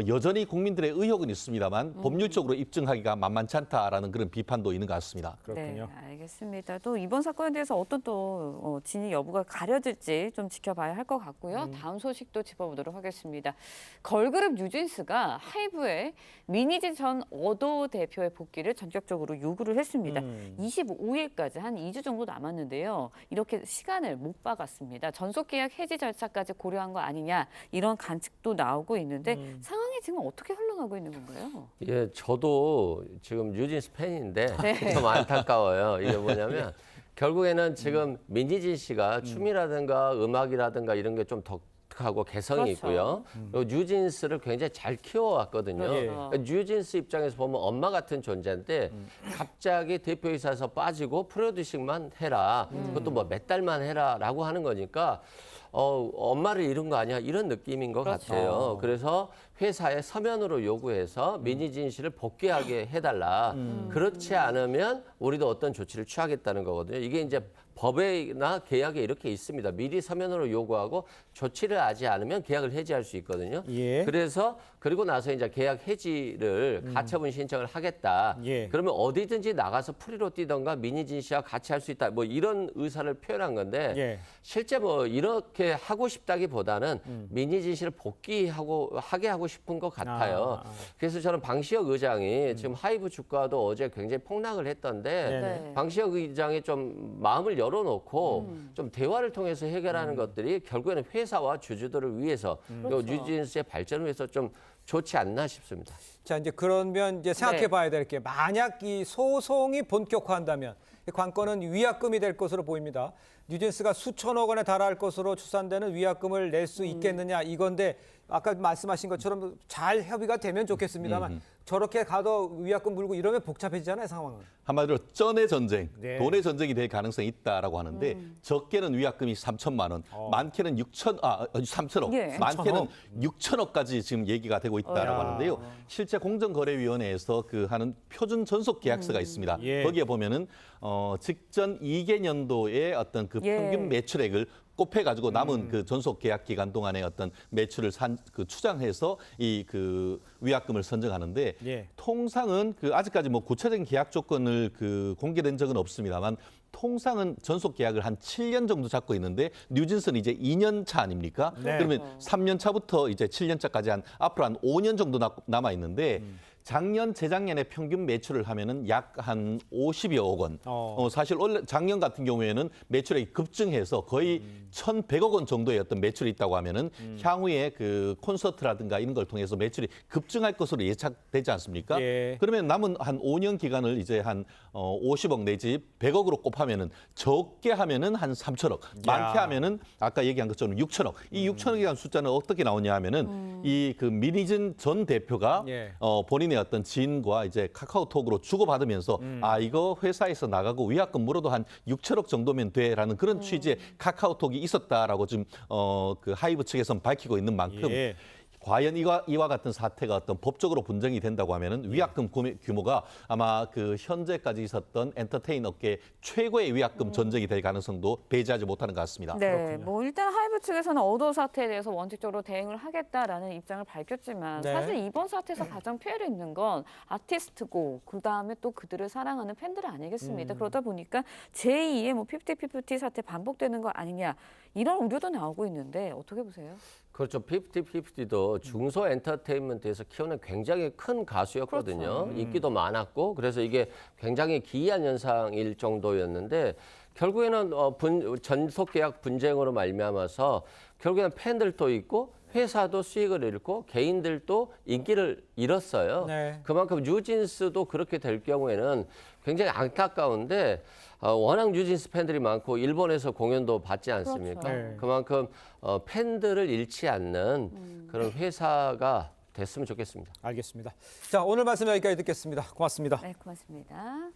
여전히 국민들의 의혹은 있습니다만 법률적으로 입증하기가 만만치 않다라는 그런 비판도 있는 것 같습니다. 그렇군요. 네, 알겠습니다. 또 이번 사건에 대해서 어떤 또 진위 여부가 가려질지 좀 지켜봐야 할 것 같습니다. 같고요. 다음 소식도 짚어보도록 하겠습니다. 걸그룹 뉴진스가 하이브의 민희진 전 어도 대표의 복귀를 전격적으로 요구를 했습니다. 25일까지 한 2주 정도 남았는데요. 이렇게 시간을 못 박았습니다. 전속계약 해지 절차까지 고려한 거 아니냐 이런 관측도 나오고 있는데 상황이 지금 어떻게 흘러가고 있는 건가요? 예, 저도 지금 뉴진스 팬인데 네. 좀 안타까워요. 이게 뭐냐면 결국에는 지금 민희진 씨가 춤이라든가 음악이라든가 이런 게 좀 독특하고 개성이 그렇죠. 있고요. 그리고 뉴진스를 굉장히 잘 키워왔거든요. 그렇죠. 그러니까 뉴진스 입장에서 보면 엄마 같은 존재인데 갑자기 대표이사에서 빠지고 프로듀싱만 해라. 그것도 뭐 몇 달만 해라라고 하는 거니까 엄마를 잃은 거 아니야 이런 느낌인 것 그렇죠. 같아요. 그래서 회사에 서면으로 요구해서 민희진 씨를 복귀하게 해달라. 그렇지 않으면 우리도 어떤 조치를 취하겠다는 거거든요. 이게 이제 법이나 계약에 이렇게 있습니다. 미리 서면으로 요구하고 조치를 하지 않으면 계약을 해지할 수 있거든요. 예. 그래서 그리고 나서 이제 계약 해지를 가처분 신청을 하겠다. 예. 그러면 어디든지 나가서 프리로 뛰던가 민희진 씨와 같이 할 수 있다. 뭐 이런 의사를 표현한 건데 예. 실제 뭐 이렇게 하고 싶다기보다는 민희진 씨를 하게 하고 싶은 것 같아요. 그래서 저는 방시혁 의장이 지금 하이브 주가도 어제 굉장히 폭락을 했던데 네. 방시혁 의장이 좀 마음을 열어놓고 좀 대화를 통해서 해결하는 것들이 결국에는 회사와 주주들을 위해서 그리고 뉴진스의 발전을 위해서 좀 좋지 않나 싶습니다. 자, 이제 그러면 이제 생각해 봐야 될 게 만약 이 소송이 본격화한다면 이 관건은 위약금이 될 것으로 보입니다. 뉴진스가 수천억 원에 달할 것으로 추산되는 위약금을 낼 수 있겠느냐 이건데 아까 말씀하신 것처럼 잘 협의가 되면 좋겠습니다만 저렇게 가도 위약금 물고 이러면 복잡해지잖아요, 상황은. 한마디로 쩐의 전쟁, 네. 돈의 전쟁이 될 가능성이 있다라고 하는데 적게는 위약금이 3천만 원, 많게는 3천억, 예. 많게는 6천억까지 지금 얘기가 되고 있다라고 야. 하는데요. 실제 공정거래위원회에서 그 하는 표준 전속 계약서가 있습니다. 예. 거기에 보면은 직전 2개년도의 어떤 그 예. 평균 매출액을 곱해가지고 남은 그 전속 계약 기간 동안의 어떤 매출을 추정해서 이 그 위약금을 선정하는데 예. 통상은 그 아직까지 뭐 구체적인 계약 조건을 그 공개된 적은 없습니다만 통상은 전속 계약을 한 7년 정도 잡고 있는데 뉴진스는 이제 2년 차 아닙니까? 네. 그러면 3년 차부터 이제 7년 차까지 앞으로 한 5년 정도 남아 있는데 작년, 재작년에 평균 매출을 하면은 약 한 50여억 원. 사실 원래 작년 같은 경우에는 매출액이 급증해서 거의 1,100억 원 정도의 어떤 매출이 있다고 하면은 향후에 그 콘서트라든가 이런 걸 통해서 매출이 급증할 것으로 예측되지 않습니까? 예. 그러면 남은 한 5년 기간을 이제 한 50억 내지 100억으로 곱하면은 적게 하면은 한 3천억, 많게 하면은 아까 얘기한 것처럼 6천억. 이 6천억이라는 숫자는 어떻게 나오냐 하면은 이 그 민희진 전 대표가 예. 본인의 어떤 지인과 이제 카카오톡으로 주고받으면서 이거 회사에서 나가고 위약금 물어도 한 6천억 정도면 돼라는 그런 취지의 카카오톡이 있었다라고 지금 그 하이브 측에서는 밝히고 있는 만큼 예. 과연 이와 같은 사태가 어떤 법적으로 분정이 된다고 하면은 위약금 규모가 아마 그 현재까지 있었던 엔터테인 업계 최고의 위약금 전쟁이 될 가능성도 배제하지 못하는 것 같습니다. 네, 그렇군요. 뭐 일단 하이브 측에서는 어도 사태에 대해서 원칙적으로 대응을 하겠다라는 입장을 밝혔지만 네. 사실 이번 사태에서 가장 피해를 입는 건 아티스트고 그다음에 또 그들을 사랑하는 팬들 아니겠습니까? 그러다 보니까 제2의 뭐 50-50 사태 반복되는 거 아니냐 이런 우려도 나오고 있는데 어떻게 보세요? 그렇죠. 50-50도 중소 엔터테인먼트에서 키우는 굉장히 큰 가수였거든요. 그렇죠. 인기도 많았고 그래서 이게 굉장히 기이한 현상일 정도였는데 결국에는 전속 계약 분쟁으로 말미암아서 결국에는 팬들도 있고 회사도 수익을 잃고 개인들도 인기를 잃었어요. 네. 그만큼 뉴진스도 그렇게 될 경우에는 굉장히 안타까운데 워낙 뉴진스 팬들이 많고 일본에서 공연도 받지 않습니까? 그렇죠. 네. 그만큼 팬들을 잃지 않는 그런 회사가 됐으면 좋겠습니다. 알겠습니다. 자, 오늘 말씀 여기까지 듣겠습니다. 고맙습니다. 네, 고맙습니다.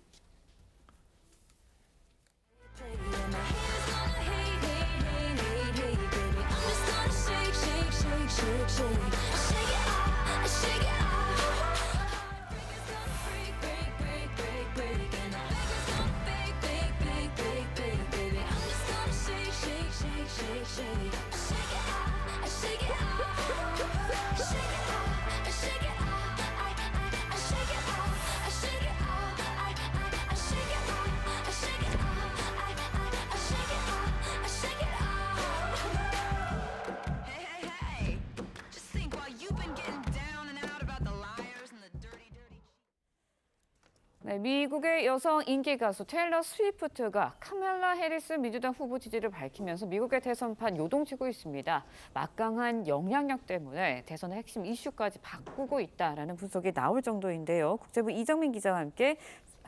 네, 미국의 여성 인기 가수 테일러 스위프트가 카멜라 해리스 민주당 후보 지지를 밝히면서 미국의 대선판 요동치고 있습니다. 막강한 영향력 때문에 대선의 핵심 이슈까지 바꾸고 있다라는 분석이 나올 정도인데요. 국제부 이정민 기자와 함께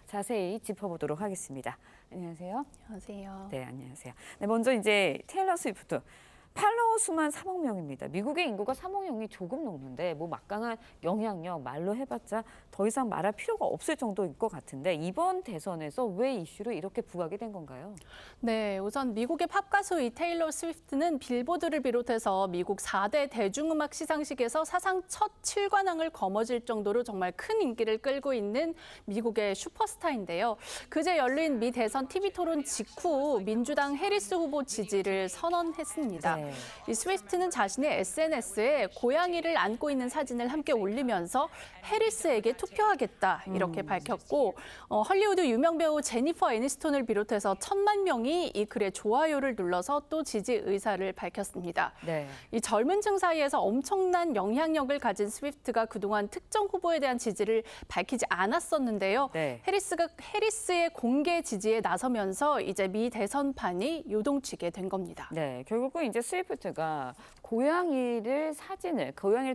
자세히 짚어보도록 하겠습니다. 안녕하세요. 안녕하세요. 네, 안녕하세요. 네, 먼저 이제 테일러 스위프트. 팔로워 수만 3억 명입니다. 미국의 인구가 3억 명이 조금 넘는데 뭐 막강한 영향력 말로 해봤자 더 이상 말할 필요가 없을 정도일 것 같은데 이번 대선에서 왜 이슈로 이렇게 부각이 된 건가요? 네, 우선 미국의 팝 가수 이 테일러 스위프트는 빌보드를 비롯해서 미국 4대 대중음악 시상식에서 사상 첫 7관왕을 거머쥘 정도로 정말 큰 인기를 끌고 있는 미국의 슈퍼스타인데요. 그제 열린 미 대선 TV 토론 직후 민주당 해리스 후보 지지를 선언했습니다. 네. 이 스위프트는 자신의 SNS에 고양이를 안고 있는 사진을 함께 올리면서 해리스에게 투표하겠다 이렇게 밝혔고 헐리우드 유명 배우 제니퍼 애니스톤을 비롯해서 1,000만 명이 이 글에 좋아요를 눌러서 또 지지 의사를 밝혔습니다. 네. 이 젊은 층 사이에서 엄청난 영향력을 가진 스위프트가 그동안 특정 후보에 대한 지지를 밝히지 않았었는데요. 네. 해리스의 공개 지지에 나서면서 이제 미 대선판이 요동치게 된 겁니다. 네, 결국은 이제 스위프트가 고양이를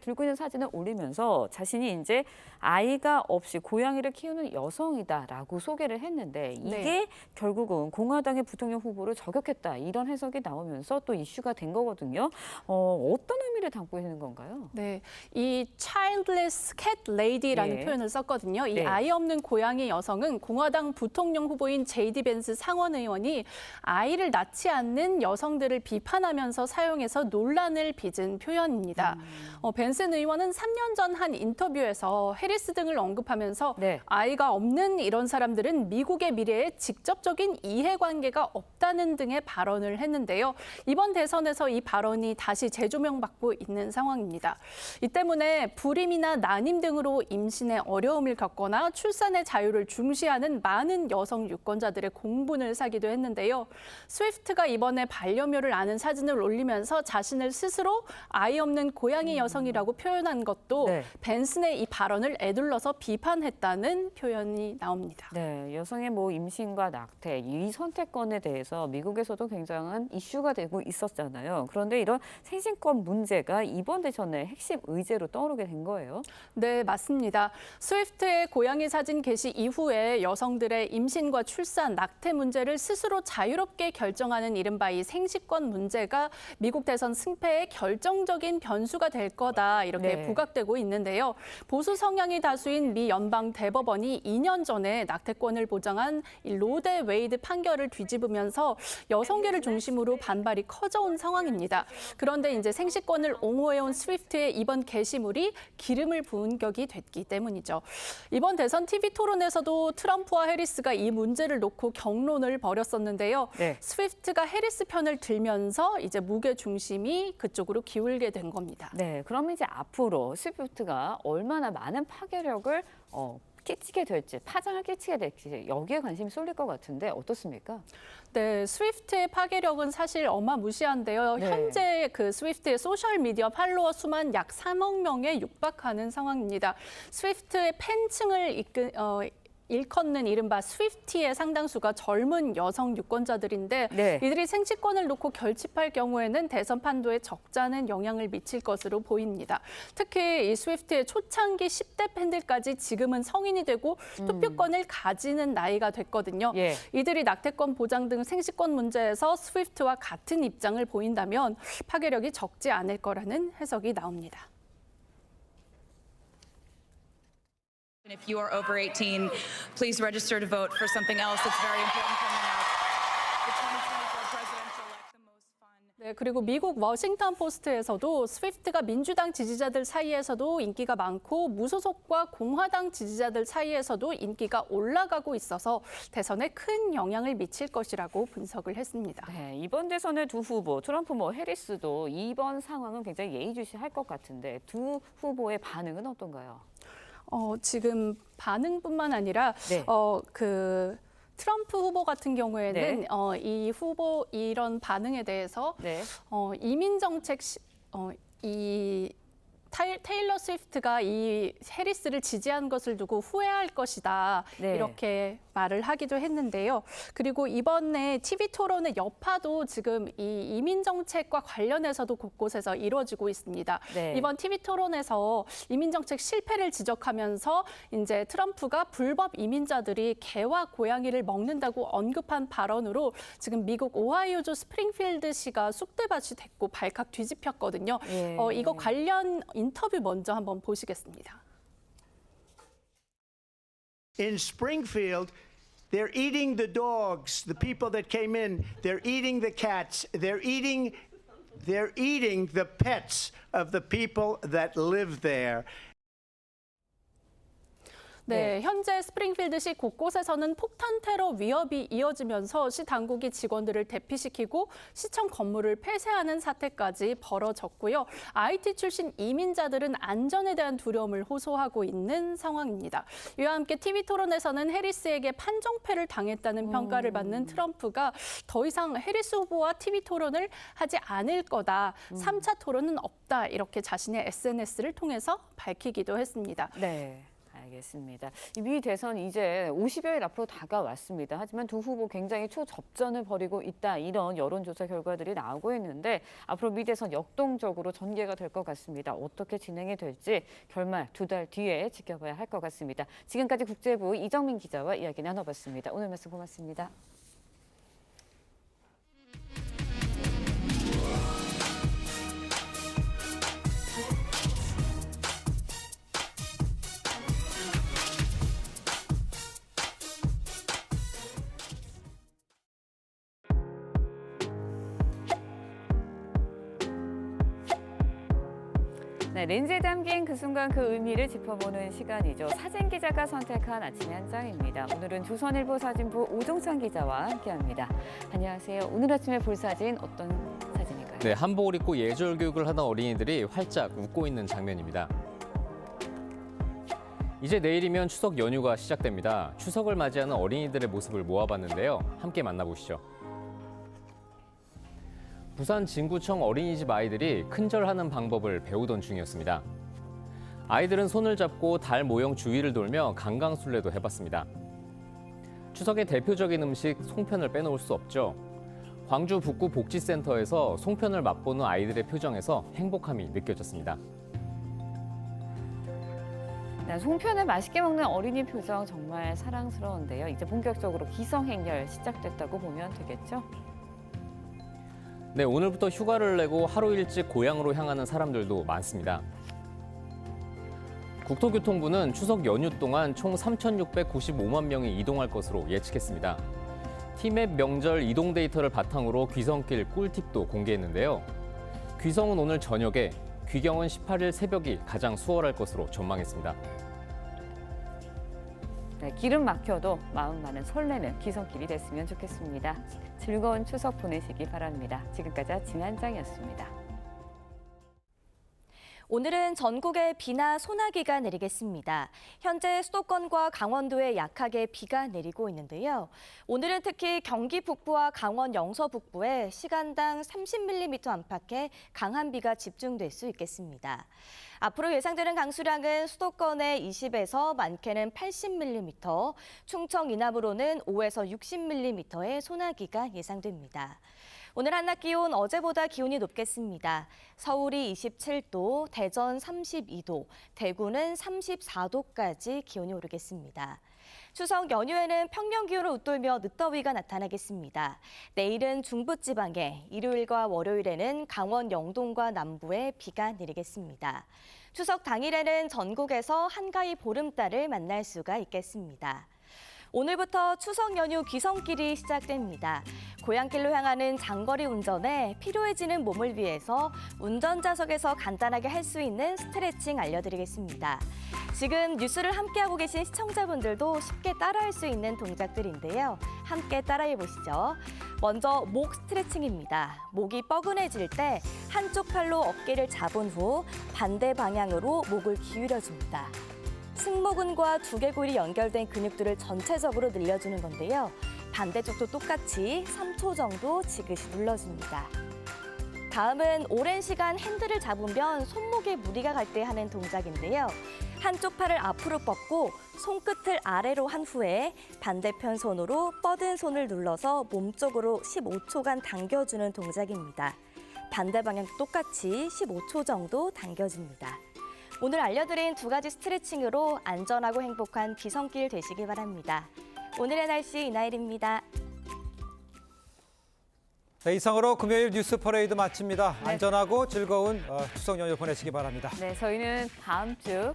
들고 있는 사진을 올리면서 자신이 이제 아이가 없이 고양이를 키우는 여성이다라고 소개를 했는데 이게 네. 결국은 공화당의 부통령 후보를 저격했다 이런 해석이 나오면서 또 이슈가 된 거거든요. 어떤 의미를 담고 있는 건가요? 네, 이 childless cat lady라는 예. 표현을 썼거든요. 이 네. 아이 없는 고양이 여성은 공화당 부통령 후보인 제이디 벤스 상원 의원이 아이를 낳지 않는 여성들을 비판하면서 사용해서 논란을 빚은 표현입니다. 벤슨 의원은 3년 전 한 인터뷰에서 해리스 등을 언급하면서 네. 아이가 없는 이런 사람들은 미국의 미래에 직접적인 이해관계가 없다는 등의 발언을 했는데요. 이번 대선에서 이 발언이 다시 재조명받고 있는 상황입니다. 이 때문에 불임이나 난임 등으로 임신에 어려움을 겪거나 출산의 자유를 중시하는 많은 여성 유권자들의 공분을 사기도 했는데요. 스위프트가 이번에 반려묘를 아는 사진을 올리면서 자신을 스스로 아이 없는 고양이 여성이라고 표현한 것도 네. 벤슨의 이 발언을 에둘러서 비판했다는 표현이 나옵니다. 네, 여성의 뭐 임신과 낙태 이 선택권에 대해서 미국에서도 굉장한 이슈가 되고 있었잖아요. 그런데 이런 생식권 문제가 이번 대선의 핵심 의제로 떠오르게 된 거예요. 네, 맞습니다. 스위프트의 고양이 사진 게시 이후에 여성들의 임신과 출산, 낙태 문제를 스스로 자유롭게 결정하는 이른바 이 생식권 문제가 미국 대선 승패의 결정적인 변수가 될 거다 이렇게 네. 부각되고 있는데요. 보수 성향이 다수인 미 연방 대법원이 2년 전에 낙태권을 보장한 이 로데 웨이드 판결을 뒤집으면서 여성계를 중심으로 반발이 커져온 상황입니다. 그런데 이제 생식권을 옹호해온 스위프트의 이번 게시물이 기름을 부은 격이 됐기 때문이죠. 이번 대선 TV 토론에서도 트럼프와 해리스가 이 문제를 놓고 격론을 벌였었는데요. 네. 스위프트가 해리스 편을 들면서 이제 무게 중심이 그쪽으로 기울게 된 겁니다. 네, 그럼 이제 앞으로 스위프트가 얼마나 많은 파괴력을 끼치게 될지, 파장을 끼치게 될지 여기에 관심이 쏠릴 것 같은데 어떻습니까? 네, 스위프트의 파괴력은 사실 어마무시한데요. 네. 현재 그 스위프트의 소셜 미디어 팔로워 수만 약 3억 명에 육박하는 상황입니다. 스위프트의 팬층을 일컫는 이른바 스위프티의 상당수가 젊은 여성 유권자들인데 네. 이들이 생식권을 놓고 결집할 경우에는 대선 판도에 적잖은 영향을 미칠 것으로 보입니다. 특히 이 스위프트의 초창기 10대 팬들까지 지금은 성인이 되고 투표권을 가지는 나이가 됐거든요. 예. 이들이 낙태권 보장 등 생식권 문제에서 스위프트와 같은 입장을 보인다면 파괴력이 적지 않을 거라는 해석이 나옵니다. If you are over 18, please register to vote for something else that's very important coming up. The 2024 presidential election most fun. 네, 그리고 미국 워싱턴 포스트에서도 스위프트가 민주당 지지자들 사이에서도 인기가 많고 무소속과 공화당 지지자들 사이에서도 인기가 올라가고 있어서 대선에 큰 영향을 미칠 것이라고 분석을 했습니다. 네, 이번 대선의 두 후보, 트럼프 해리스도 이번 상황은 굉장히 예의주시할 것 같은데 두 후보의 반응은 어떤가요? 지금 반응뿐만 아니라 네. 트럼프 후보 같은 경우에는 네. 이 후보 이런 반응에 대해서 네. 이민 정책 이 테일러 스위프트가 이 해리스를 지지한 것을 두고 후회할 것이다. 네. 이렇게 말을 하기도 했는데요. 그리고 이번에 TV 토론의 여파도 지금 이 이민 정책과 관련해서도 곳곳에서 이루어지고 있습니다. 네. 이번 TV 토론에서 이민 정책 실패를 지적하면서 이제 트럼프가 불법 이민자들이 개와 고양이를 먹는다고 언급한 발언으로 지금 미국 오하이오주 스프링필드시가 쑥대밭이 됐고 발칵 뒤집혔거든요. 예. 이거 관련 인터뷰 먼저 한번 보시겠습니다. In Springfield, they're eating the dogs, the people that came in, they're eating the cats, they're eating the pets of the people that live there. 네, 현재 스프링필드시 곳곳에서는 폭탄 테러 위협이 이어지면서 시 당국이 직원들을 대피시키고 시청 건물을 폐쇄하는 사태까지 벌어졌고요. IT 출신 이민자들은 안전에 대한 두려움을 호소하고 있는 상황입니다. 이와 함께 TV 토론에서는 해리스에게 판정패를 당했다는 평가를 받는 트럼프가 더 이상 해리스 후보와 TV 토론을 하지 않을 거다. 3차 토론은 없다. 이렇게 자신의 SNS를 통해서 밝히기도 했습니다. 네. 알겠습니다. 미 대선 이제 50여일 앞으로 다가왔습니다. 하지만 두 후보 굉장히 초접전을 벌이고 있다. 이런 여론조사 결과들이 나오고 있는데 앞으로 미 대선 역동적으로 전개가 될 것 같습니다. 어떻게 진행이 될지 결말 2달 뒤에 지켜봐야 할 것 같습니다. 지금까지 국제부 이정민 기자와 이야기 나눠봤습니다. 오늘 말씀 고맙습니다. 네, 렌즈에 담긴 그 순간 그 의미를 짚어보는 시간이죠. 사진 기자가 선택한 아침의 한 장입니다. 오늘은 조선일보 사진부 오종찬 기자와 함께합니다. 안녕하세요. 오늘 아침에 볼 사진 어떤 사진일까요? 네, 한복을 입고 예절 교육을 하는 어린이들이 활짝 웃고 있는 장면입니다. 이제 내일이면 추석 연휴가 시작됩니다. 추석을 맞이하는 어린이들의 모습을 모아봤는데요. 함께 만나보시죠. 부산 진구청 어린이집 아이들이 큰절하는 방법을 배우던 중이었습니다. 아이들은 손을 잡고 달 모형 주위를 돌며 강강술래도 해봤습니다. 추석의 대표적인 음식 송편을 빼놓을 수 없죠. 광주 북구 복지센터에서 송편을 맛보는 아이들의 표정에서 행복함이 느껴졌습니다. 네, 송편을 맛있게 먹는 어린이 표정 정말 사랑스러운데요. 이제 본격적으로 기성행렬 시작됐다고 보면 되겠죠? 네, 오늘부터 휴가를 내고 하루 일찍 고향으로 향하는 사람들도 많습니다. 국토교통부는 추석 연휴 동안 총 3,695만 명이 이동할 것으로 예측했습니다. 티맵 명절 이동 데이터를 바탕으로 귀성길 꿀팁도 공개했는데요. 귀성은 오늘 저녁에, 귀경은 18일 새벽이 가장 수월할 것으로 전망했습니다. 네, 기름 막혀도 마음만은 설레는 귀성길이 됐으면 좋겠습니다. 즐거운 추석 보내시기 바랍니다. 지금까지 아침의 한 장이었습니다. 오늘은 전국에 비나 소나기가 내리겠습니다. 현재 수도권과 강원도에 약하게 비가 내리고 있는데요. 오늘은 특히 경기 북부와 강원 영서 북부에 시간당 30mm 안팎의 강한 비가 집중될 수 있겠습니다. 앞으로 예상되는 강수량은 수도권에 20에서 많게는 80mm, 충청 이남으로는 5에서 60mm의 소나기가 예상됩니다. 오늘 한낮 기온 어제보다 기온이 높겠습니다. 서울이 27도, 대전 32도, 대구는 34도까지 기온이 오르겠습니다. 추석 연휴에는 평년 기온을 웃돌며 늦더위가 나타나겠습니다. 내일은 중부지방에, 일요일과 월요일에는 강원 영동과 남부에 비가 내리겠습니다. 추석 당일에는 전국에서 한가위 보름달을 만날 수가 있겠습니다. 오늘부터 추석 연휴 귀성길이 시작됩니다. 고향길로 향하는 장거리 운전에 필요해지는 몸을 위해서 운전자석에서 간단하게 할 수 있는 스트레칭 알려드리겠습니다. 지금 뉴스를 함께하고 계신 시청자분들도 쉽게 따라할 수 있는 동작들인데요. 함께 따라해 보시죠. 먼저 목 스트레칭입니다. 목이 뻐근해질 때 한쪽 팔로 어깨를 잡은 후 반대 방향으로 목을 기울여줍니다. 승모근과 두개골이 연결된 근육들을 전체적으로 늘려주는 건데요. 반대쪽도 똑같이 3초 정도 지그시 눌러줍니다. 다음은 오랜 시간 핸들을 잡으면 손목에 무리가 갈 때 하는 동작인데요. 한쪽 팔을 앞으로 뻗고 손끝을 아래로 한 후에 반대편 손으로 뻗은 손을 눌러서 몸쪽으로 15초간 당겨주는 동작입니다. 반대 방향 똑같이 15초 정도 당겨줍니다. 오늘 알려드린 2가지 스트레칭으로 안전하고 행복한 귀성길 되시기 바랍니다. 오늘의 날씨 이나일입니다. 네, 이상으로 금요일 뉴스 퍼레이드 마칩니다. 네. 안전하고 즐거운 추석 연휴 보내시기 바랍니다. 네, 저희는 다음 주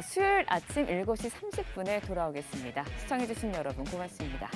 수요일 아침 7시 30분에 돌아오겠습니다. 시청해주신 여러분 고맙습니다.